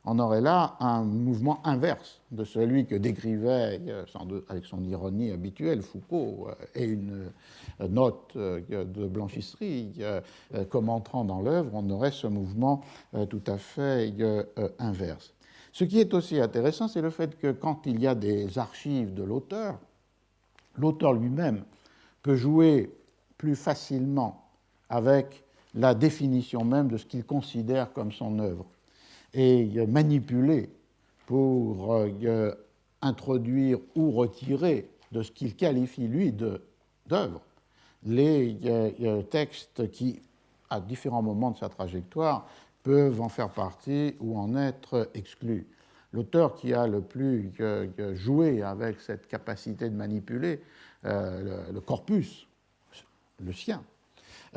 On aurait là un mouvement inverse de celui que décrivait, sans doute avec son ironie habituelle, Foucault, et une note de blanchisserie commentant dans l'œuvre. On aurait ce mouvement tout à fait inverse. Ce qui est aussi intéressant, c'est le fait que quand il y a des archives de l'auteur lui-même peut jouer plus facilement avec la définition même de ce qu'il considère comme son œuvre et manipuler pour introduire ou retirer de ce qu'il qualifie, lui, d'œuvre, les textes qui, à différents moments de sa trajectoire, peuvent en faire partie ou en être exclus. L'auteur qui a le plus joué avec cette capacité de manipuler le corpus, le sien,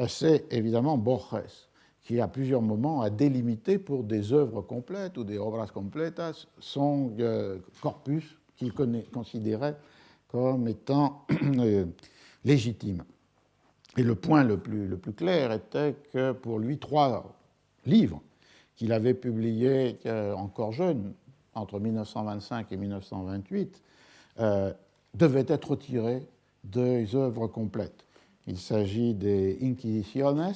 c'est évidemment Borges, qui à plusieurs moments a délimité pour des œuvres complètes ou des obras completas son corpus qu'il considérait comme étant légitime. Et le point le plus clair était que pour lui, 3 livres qu'il avait publiés encore jeune, entre 1925 et 1928, devaient être retirés des œuvres complètes. Il s'agit des Inquisiciones,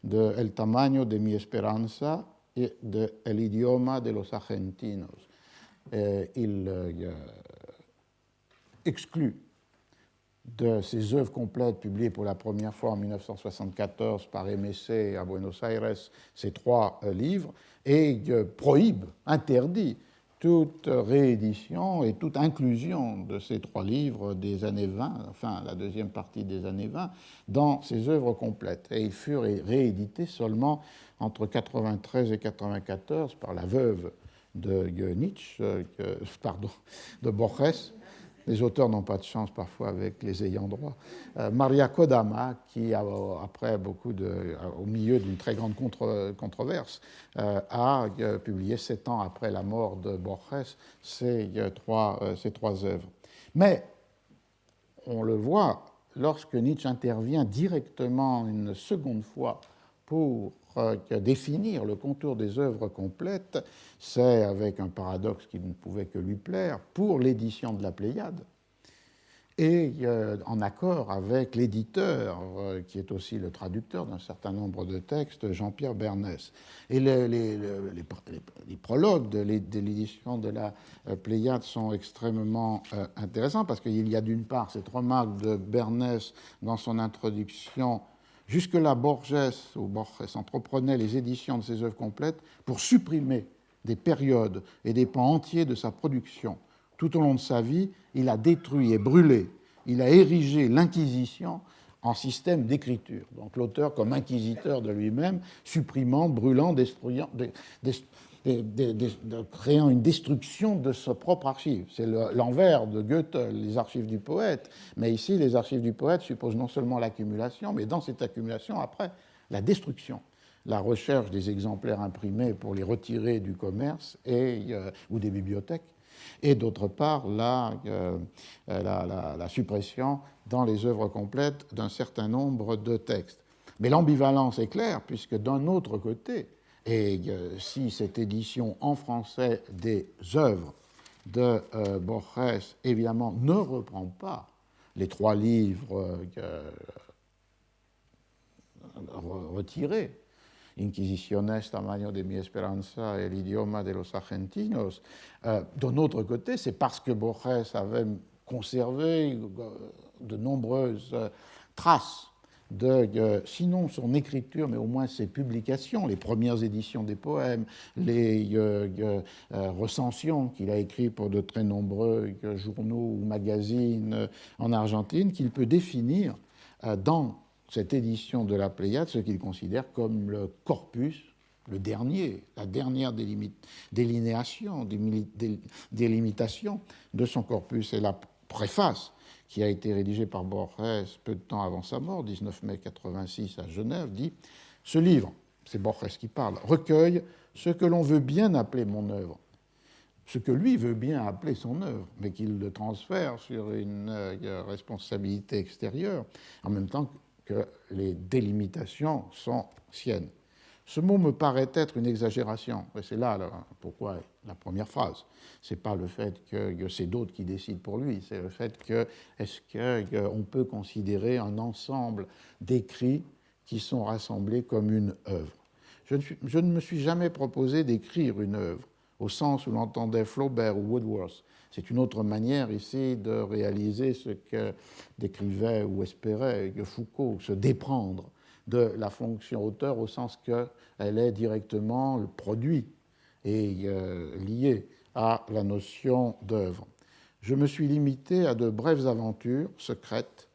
de El tamaño de mi esperanza et de El idioma de los argentinos. Il exclut de ces œuvres complètes publiées pour la première fois en 1974 par MSC à Buenos Aires ces 3 livres et prohibe, interdit toute réédition et toute inclusion de ces 3 livres des années 20, enfin la deuxième partie des années 20, dans ces œuvres complètes. Et ils furent réédités seulement entre 1993 et 1994 par la veuve de Nietzsche, de Borges. Les auteurs n'ont pas de chance parfois avec les ayants droit. Maria Kodama, qui, après au milieu d'une très grande controverse, a publié 7 ans après la mort de Borges ces 3 œuvres. Mais on le voit, lorsque Nietzsche intervient directement une seconde fois pour définir le contour des œuvres complètes, c'est avec un paradoxe qui ne pouvait que lui plaire, pour l'édition de la Pléiade, et en accord avec l'éditeur, qui est aussi le traducteur d'un certain nombre de textes, Jean-Pierre Bernès. Et les prologues de l'édition de la Pléiade sont extrêmement intéressants, parce qu'il y a d'une part cette remarque de Bernès dans son introduction. Jusque-là, Borges entreprenait les éditions de ses œuvres complètes pour supprimer des périodes et des pans entiers de sa production. Tout au long de sa vie, il a détruit et brûlé, il a érigé l'Inquisition en système d'écriture. Donc l'auteur comme inquisiteur de lui-même, supprimant, brûlant, créant une destruction de sa propre archive. C'est l'envers de Goethe, les archives du poète. Mais ici, les archives du poète supposent non seulement l'accumulation, mais dans cette accumulation, après, la destruction, la recherche des exemplaires imprimés pour les retirer du commerce ou des bibliothèques, et d'autre part, la suppression dans les œuvres complètes d'un certain nombre de textes. Mais l'ambivalence est claire, puisque d'un autre côté, et si cette édition en français des œuvres de Borges, évidemment, ne reprend pas les 3 livres retirés, Inquisiciones, Tamaño de mi esperanza et l'idioma de los argentinos, d'un autre côté, c'est parce que Borges avait conservé de nombreuses traces sinon son écriture, mais au moins ses publications, les premières éditions des poèmes, les recensions qu'il a écrites pour de très nombreux journaux ou magazines en Argentine, qu'il peut définir dans cette édition de la Pléiade ce qu'il considère comme le corpus, la dernière délimitation de son corpus. Et la préface qui a été rédigé par Borges peu de temps avant sa mort, 19 mai 1986 à Genève, dit « Ce livre, c'est Borges qui parle, recueille ce que l'on veut bien appeler mon œuvre, ce que lui veut bien appeler son œuvre, mais qu'il le transfère sur une responsabilité extérieure, en même temps que les délimitations sont siennes. Ce mot me paraît être une exagération, et c'est là pourquoi la première phrase. Ce n'est pas le fait que c'est d'autres qui décident pour lui, c'est le fait que est-ce qu'on peut considérer un ensemble d'écrits qui sont rassemblés comme une œuvre. Je ne me suis jamais proposé d'écrire une œuvre, au sens où l'entendait Flaubert ou Woodworth. C'est une autre manière ici de réaliser ce que décrivait ou espérait Foucault, se déprendre de la fonction auteur au sens qu'elle est directement le produit et liée à la notion d'œuvre. Je me suis limité à de brèves aventures secrètes.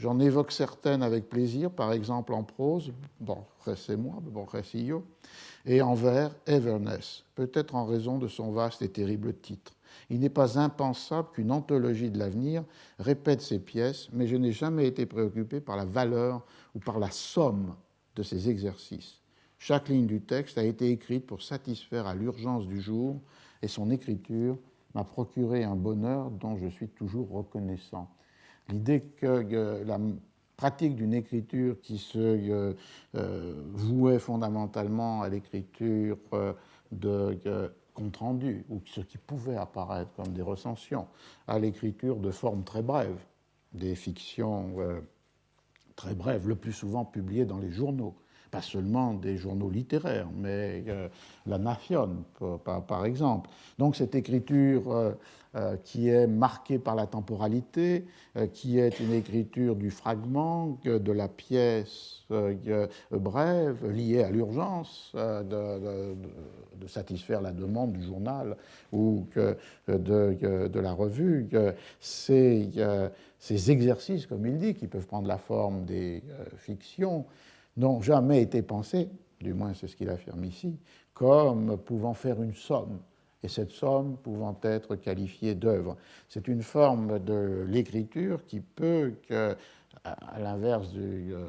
J'en évoque certaines avec plaisir, par exemple en prose, Borges et moi, Borges y yo, et en vers, Everness, peut-être en raison de son vaste et terrible titre. Il n'est pas impensable qu'une anthologie de l'avenir répète ces pièces, mais je n'ai jamais été préoccupé par la valeur ou par la somme de ces exercices. Chaque ligne du texte a été écrite pour satisfaire à l'urgence du jour, et son écriture m'a procuré un bonheur dont je suis toujours reconnaissant. L'idée que la pratique d'une écriture qui se vouait fondamentalement à l'écriture de compte rendu, ou ce qui pouvait apparaître comme des recensions, à l'écriture de formes très brèves, des fictions très brèves, le plus souvent publiées dans les journaux, pas seulement des journaux littéraires, mais la Nation, par exemple. Donc cette écriture qui est marquée par la temporalité, qui est une écriture du fragment, de la pièce brève, liée à l'urgence de satisfaire la demande du journal ou de la revue. Ces exercices, comme il dit, qui peuvent prendre la forme des fictions, n'ont jamais été pensés, du moins c'est ce qu'il affirme ici, comme pouvant faire une somme, et cette somme pouvant être qualifiée d'œuvre. C'est une forme de l'écriture qui peut, à l'inverse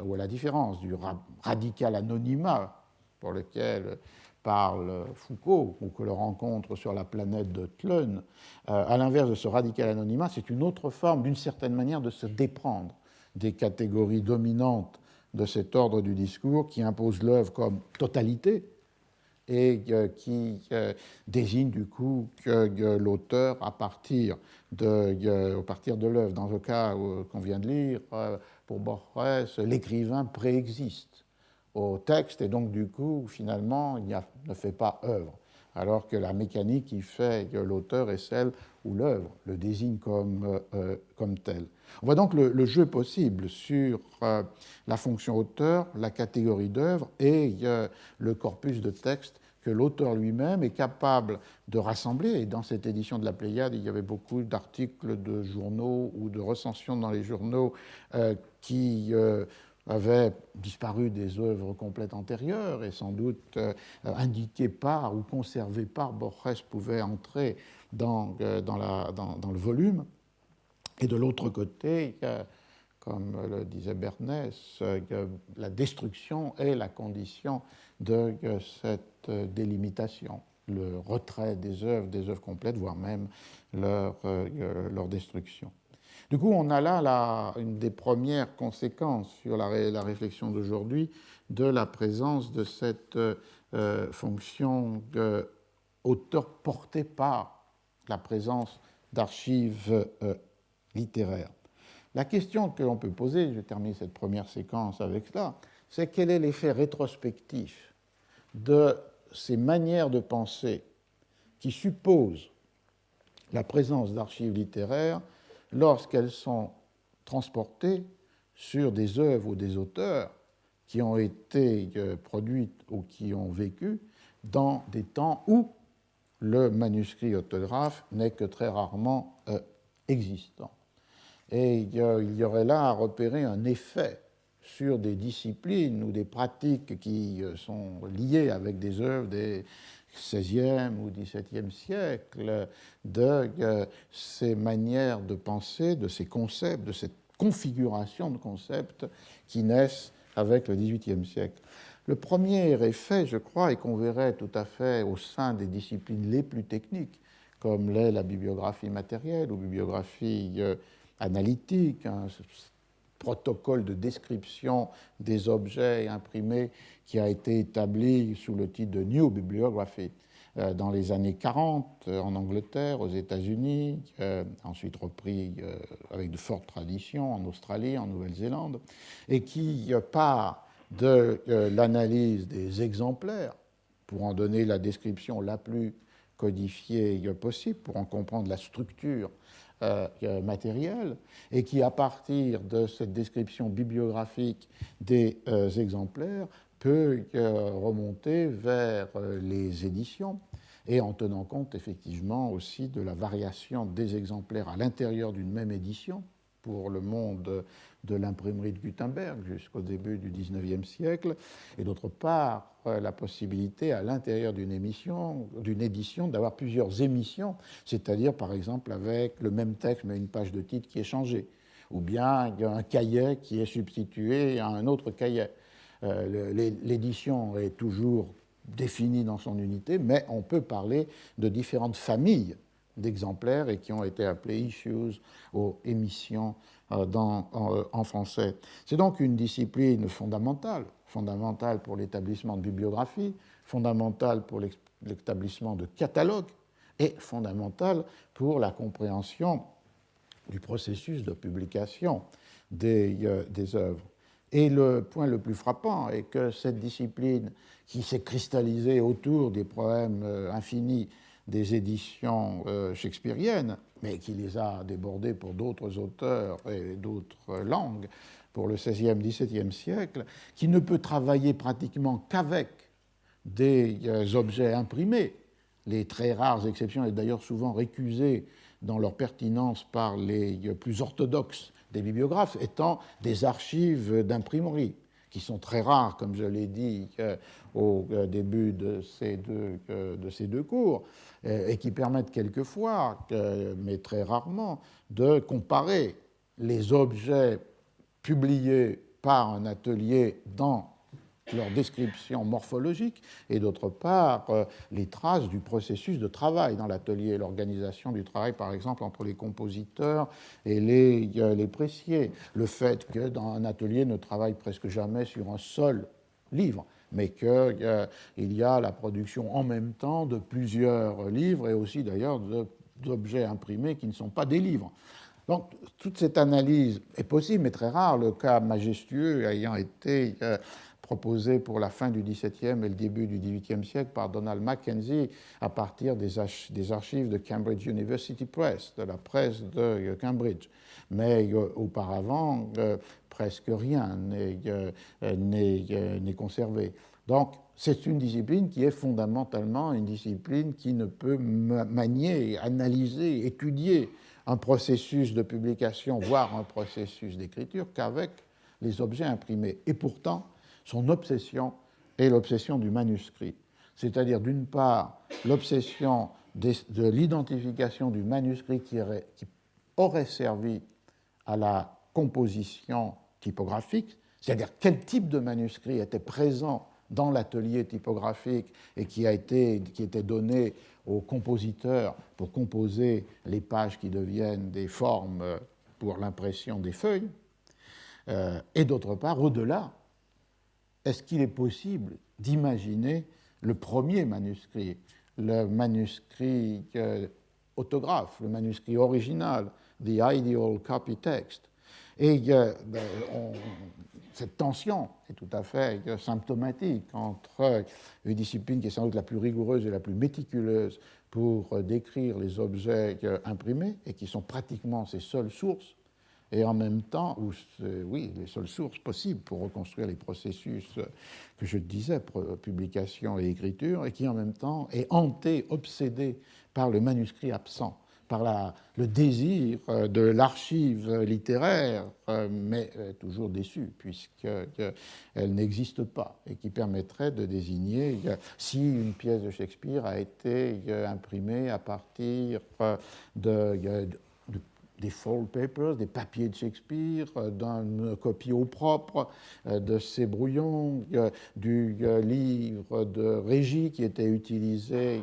ou à la différence du radical anonymat pour lequel parle Foucault, ou que l'on rencontre sur la planète de Tlön, à l'inverse de ce radical anonymat, c'est une autre forme, d'une certaine manière, de se déprendre des catégories dominantes de cet ordre du discours qui impose l'œuvre comme totalité et qui désigne du coup que l'auteur à partir de l'œuvre. Dans le cas qu'on vient de lire, pour Borges, l'écrivain préexiste au texte et donc du coup finalement il ne fait pas œuvre, alors que la mécanique qui fait que l'auteur est celle où l'œuvre le désigne comme tel. On voit donc le jeu possible sur la fonction auteur, la catégorie d'œuvre et le corpus de texte que l'auteur lui-même est capable de rassembler. Et dans cette édition de la Pléiade, il y avait beaucoup d'articles de journaux ou de recensions dans les journaux qui avaient disparu des œuvres complètes antérieures et sans doute indiquées par ou conservées par Borges pouvaient entrer dans le volume. Et de l'autre côté, comme le disait Bernès, la destruction est la condition de cette délimitation, le retrait des œuvres complètes, voire même leur destruction. Du coup, on a là une des premières conséquences sur la réflexion d'aujourd'hui de la présence de cette fonction d'auteur portée par la présence d'archives littéraires. La question que l'on peut poser, je vais terminer cette première séquence avec cela, c'est quel est l'effet rétrospectif de ces manières de penser qui supposent la présence d'archives littéraires lorsqu'elles sont transportées sur des œuvres ou des auteurs qui ont été produites ou qui ont vécu dans des temps où le manuscrit autographe n'est que très rarement existant. Et il y aurait là à repérer un effet sur des disciplines ou des pratiques qui sont liées avec des œuvres des XVIe ou XVIIe siècle, de ces manières de penser, de ces concepts, de cette configuration de concepts qui naissent avec le XVIIIe siècle. Le premier effet, je crois, et qu'on verrait tout à fait au sein des disciplines les plus techniques, comme l'est la bibliographie matérielle ou bibliographie analytique, un protocole de description des objets imprimés qui a été établi sous le titre de New Bibliography dans les années 40 en Angleterre, aux États-Unis, ensuite repris avec de fortes traditions en Australie, en Nouvelle-Zélande, et qui part de l'analyse des exemplaires pour en donner la description la plus codifiée possible, pour en comprendre la structure matérielle, et qui, à partir de cette description bibliographique des exemplaires, peut remonter vers les éditions, et en tenant compte effectivement aussi de la variation des exemplaires à l'intérieur d'une même édition, pour le monde de l'imprimerie de Gutenberg jusqu'au début du XIXe siècle, et d'autre part la possibilité à l'intérieur d'une édition d'avoir plusieurs émissions, c'est-à-dire par exemple avec le même texte mais une page de titre qui est changée, ou bien un cahier qui est substitué à un autre cahier. L'édition est toujours définie dans son unité, mais on peut parler de différentes familles d'exemplaires et qui ont été appelés issues aux émissions en français. C'est donc une discipline fondamentale pour l'établissement de bibliographie, fondamentale pour l'établissement de catalogues et fondamentale pour la compréhension du processus de publication des œuvres. Et le point le plus frappant est que cette discipline qui s'est cristallisée autour des problèmes infinis des éditions shakespeariennes, mais qui les a débordées pour d'autres auteurs et d'autres langues pour le XVIe, XVIIe siècle, qui ne peut travailler pratiquement qu'avec des objets imprimés, les très rares exceptions, et d'ailleurs souvent récusées dans leur pertinence par les plus orthodoxes des bibliographes, étant des archives d'imprimerie, qui sont très rares, comme je l'ai dit au début de ces deux cours, et qui permettent quelquefois, mais très rarement, de comparer les objets publiés par un atelier dans leur description morphologique et d'autre part les traces du processus de travail dans l'atelier, l'organisation du travail par exemple entre les compositeurs et les pressiers, le fait que dans un atelier ne travaille presque jamais sur un seul livre, mais qu'il y a la production en même temps de plusieurs livres et aussi d'ailleurs d'objets imprimés qui ne sont pas des livres. Donc toute cette analyse est possible, mais très rare, le cas majestueux ayant été proposé pour la fin du XVIIe et le début du XVIIIe siècle par Donald Mackenzie à partir des archives de Cambridge University Press, de la presse de Cambridge. Mais auparavant, presque rien n'est conservé. Donc, c'est une discipline qui est fondamentalement une discipline qui ne peut manier, analyser, étudier un processus de publication, voire un processus d'écriture, qu'avec les objets imprimés. Et pourtant, son obsession est l'obsession du manuscrit, c'est-à-dire d'une part l'obsession de l'identification du manuscrit qui aurait servi à la composition typographique, c'est-à-dire quel type de manuscrit était présent dans l'atelier typographique et qui était donné aux compositeurs pour composer les pages qui deviennent des formes pour l'impression des feuilles, et d'autre part, au-delà, est-ce qu'il est possible d'imaginer le premier manuscrit, le manuscrit autographe, le manuscrit original, the ideal copy text? Et cette tension est tout à fait symptomatique entre une discipline qui est sans doute la plus rigoureuse et la plus méticuleuse pour décrire les objets imprimés et qui sont pratiquement ses seules sources, et en même temps, les seules sources possibles pour reconstruire les processus que je disais, publication et écriture, et qui en même temps est hanté, obsédé par le manuscrit absent, par le désir de l'archive littéraire, mais toujours déçue, puisqu'elle n'existe pas, et qui permettrait de désigner si une pièce de Shakespeare a été imprimée à partir des fold papers, des papiers de Shakespeare, d'une copie au propre de ses brouillons, du livre de régie qui était utilisé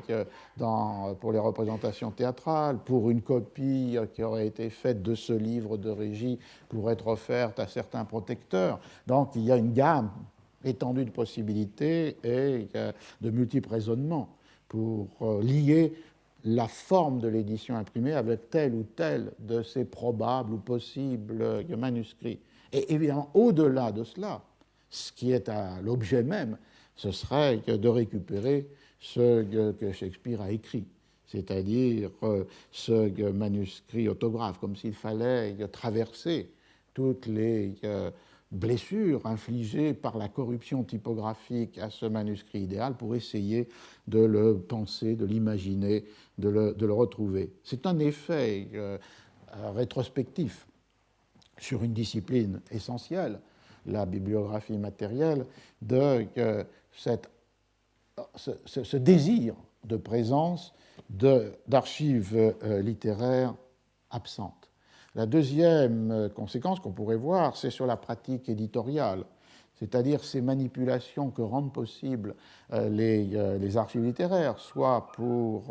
pour les représentations théâtrales, pour une copie qui aurait été faite de ce livre de régie pour être offerte à certains protecteurs. Donc il y a une gamme étendue de possibilités et de multiples raisonnements pour lier la forme de l'édition imprimée avec tel ou tel de ces probables ou possibles manuscrits. Et évidemment, au-delà de cela, ce qui est à l'objet même, ce serait de récupérer ce que Shakespeare a écrit, c'est-à-dire ce manuscrit autographe, comme s'il fallait traverser toutes les blessures infligées par la corruption typographique à ce manuscrit idéal pour essayer de le penser, de l'imaginer, de le retrouver. C'est un effet rétrospectif sur une discipline essentielle, la bibliographie matérielle, de ce désir de présence d'archives littéraires absentes. La deuxième conséquence qu'on pourrait voir, c'est sur la pratique éditoriale, c'est-à-dire ces manipulations que rendent possibles les archives littéraires, soit pour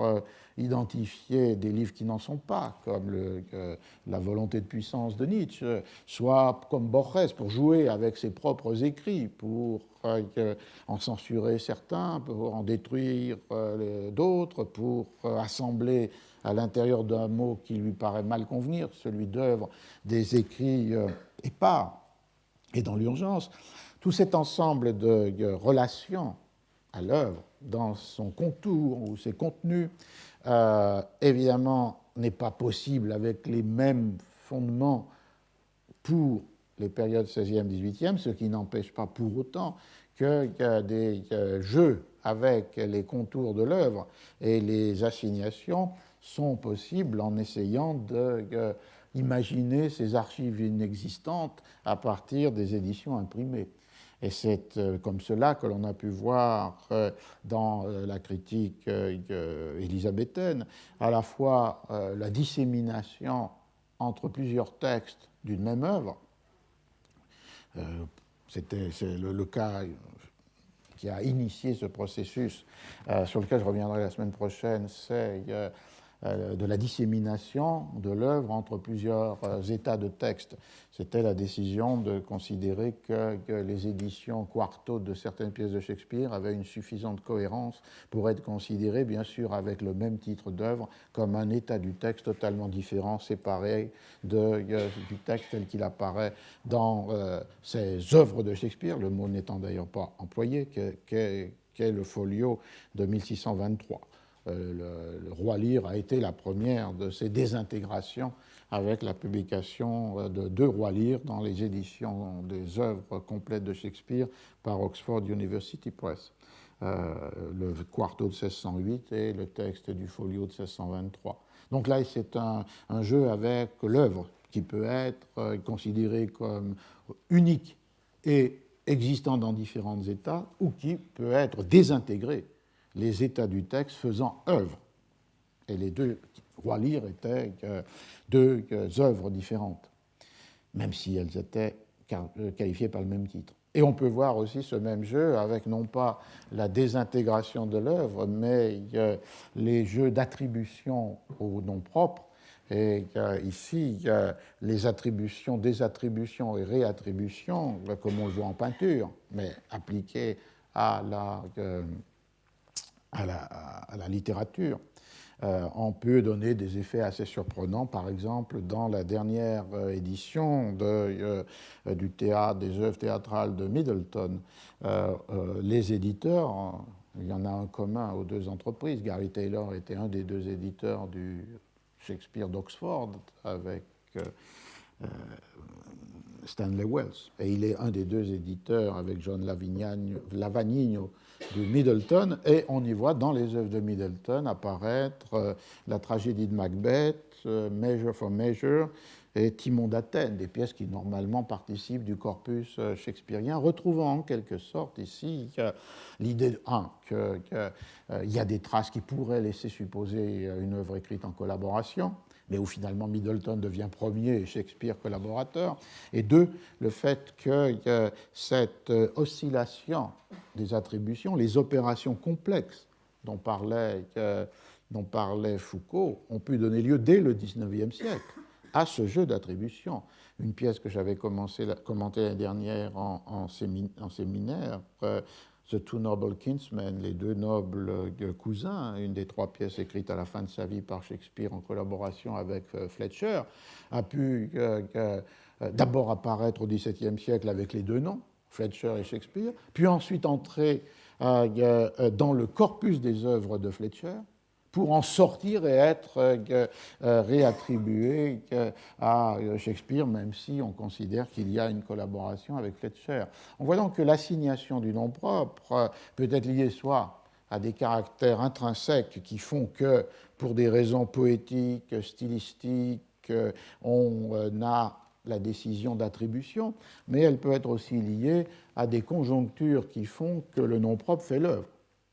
identifier des livres qui n'en sont pas, comme La volonté de puissance de Nietzsche, soit comme Borges, pour jouer avec ses propres écrits, pour en censurer certains, pour en détruire d'autres, pour assembler à l'intérieur d'un mot qui lui paraît mal convenir, celui d'œuvre, des écrits épars et dans l'urgence. Tout cet ensemble de relations à l'œuvre, dans son contour ou ses contenus, évidemment, n'est pas possible avec les mêmes fondements pour les périodes 16e, 18e, ce qui n'empêche pas pour autant que des jeux avec les contours de l'œuvre et les assignations sont possibles en essayant d'imaginer ces archives inexistantes à partir des éditions imprimées. Et c'est comme cela que l'on a pu voir dans la critique élisabéthaine à la fois la dissémination entre plusieurs textes d'une même œuvre. C'est le cas qui a initié ce processus, sur lequel je reviendrai la semaine prochaine, c'est de la dissémination de l'œuvre entre plusieurs états de texte. C'était la décision de considérer que les éditions quarto de certaines pièces de Shakespeare avaient une suffisante cohérence pour être considérées, bien sûr, avec le même titre d'œuvre, comme un état du texte totalement différent, séparé du texte tel qu'il apparaît dans ces œuvres de Shakespeare, le mot n'étant d'ailleurs pas employé, qu'est le folio de 1623. Le Roi Lear a été la première de ces désintégrations avec la publication de 2 Rois Lear dans les éditions des œuvres complètes de Shakespeare par Oxford University Press. Le quarto de 1608 et le texte du folio de 1623. Donc là, c'est un jeu avec l'œuvre qui peut être considérée comme unique et existant dans différents états ou qui peut être désintégrée, les états du texte faisant œuvre. Et les 2 Rois Lear étaient 2 œuvres différentes, même si elles étaient qualifiées par le même titre. Et on peut voir aussi ce même jeu avec non pas la désintégration de l'œuvre, mais les jeux d'attribution au nom propre. Et ici, les attributions, désattributions et réattributions, comme on le voit en peinture, mais appliquées à la littérature, on peut donner des effets assez surprenants. Par exemple, dans la dernière édition du théâtre, des œuvres théâtrales de Middleton, les éditeurs, il y en a un commun aux 2 entreprises. Gary Taylor était un des 2 éditeurs du Shakespeare d'Oxford avec Stanley Wells. Et il est un des 2 éditeurs avec John Lavagnino de Middleton. Et on y voit dans les œuvres de Middleton apparaître la tragédie de Macbeth, Measure for Measure et Timon d'Athènes, des pièces qui normalement participent du corpus shakespearien, retrouvant en quelque sorte ici l'idée qu'il y a des traces qui pourraient laisser supposer une œuvre écrite en collaboration, mais où finalement Middleton devient premier et Shakespeare collaborateur, et 2, le fait que cette oscillation des attributions, les opérations complexes dont parlait Foucault, ont pu donner lieu dès le XIXe siècle à ce jeu d'attribution. Une pièce que j'avais commenté l'année dernière en séminaire, The Two Noble Kinsmen, les 2 nobles cousins, une des 3 pièces écrites à la fin de sa vie par Shakespeare en collaboration avec Fletcher, a pu d'abord apparaître au XVIIe siècle avec les 2 noms, Fletcher et Shakespeare, puis ensuite entrer dans le corpus des œuvres de Fletcher, pour en sortir et être réattribué à Shakespeare, même si on considère qu'il y a une collaboration avec Fletcher. On voit donc que l'assignation du nom propre peut être liée soit à des caractères intrinsèques qui font que, pour des raisons poétiques, stylistiques, on a la décision d'attribution, mais elle peut être aussi liée à des conjonctures qui font que le nom propre fait l'œuvre.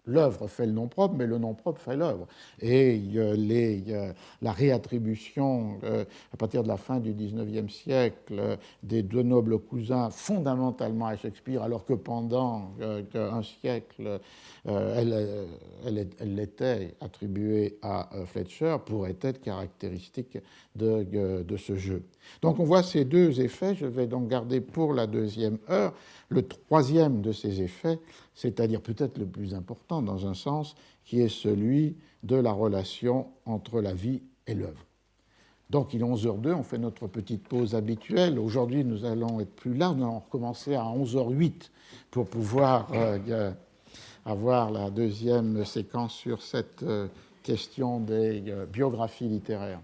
L'œuvre fait le nom propre, mais le nom propre fait l'œuvre. Et la réattribution, à partir de la fin du XIXe siècle, des deux nobles cousins fondamentalement à Shakespeare, alors que pendant un siècle, elle l'était attribuée à Fletcher, pourrait être caractéristique de ce jeu. Donc on voit ces deux effets. Je vais donc garder pour la deuxième heure le troisième de ces effets, c'est-à-dire peut-être le plus important dans un sens, qui est celui de la relation entre la vie et l'œuvre. Donc il est 11h02, on fait notre petite pause habituelle. Aujourd'hui, nous allons être plus là, nous allons recommencer à 11h08 pour pouvoir avoir la deuxième séquence sur cette question des biographies littéraires.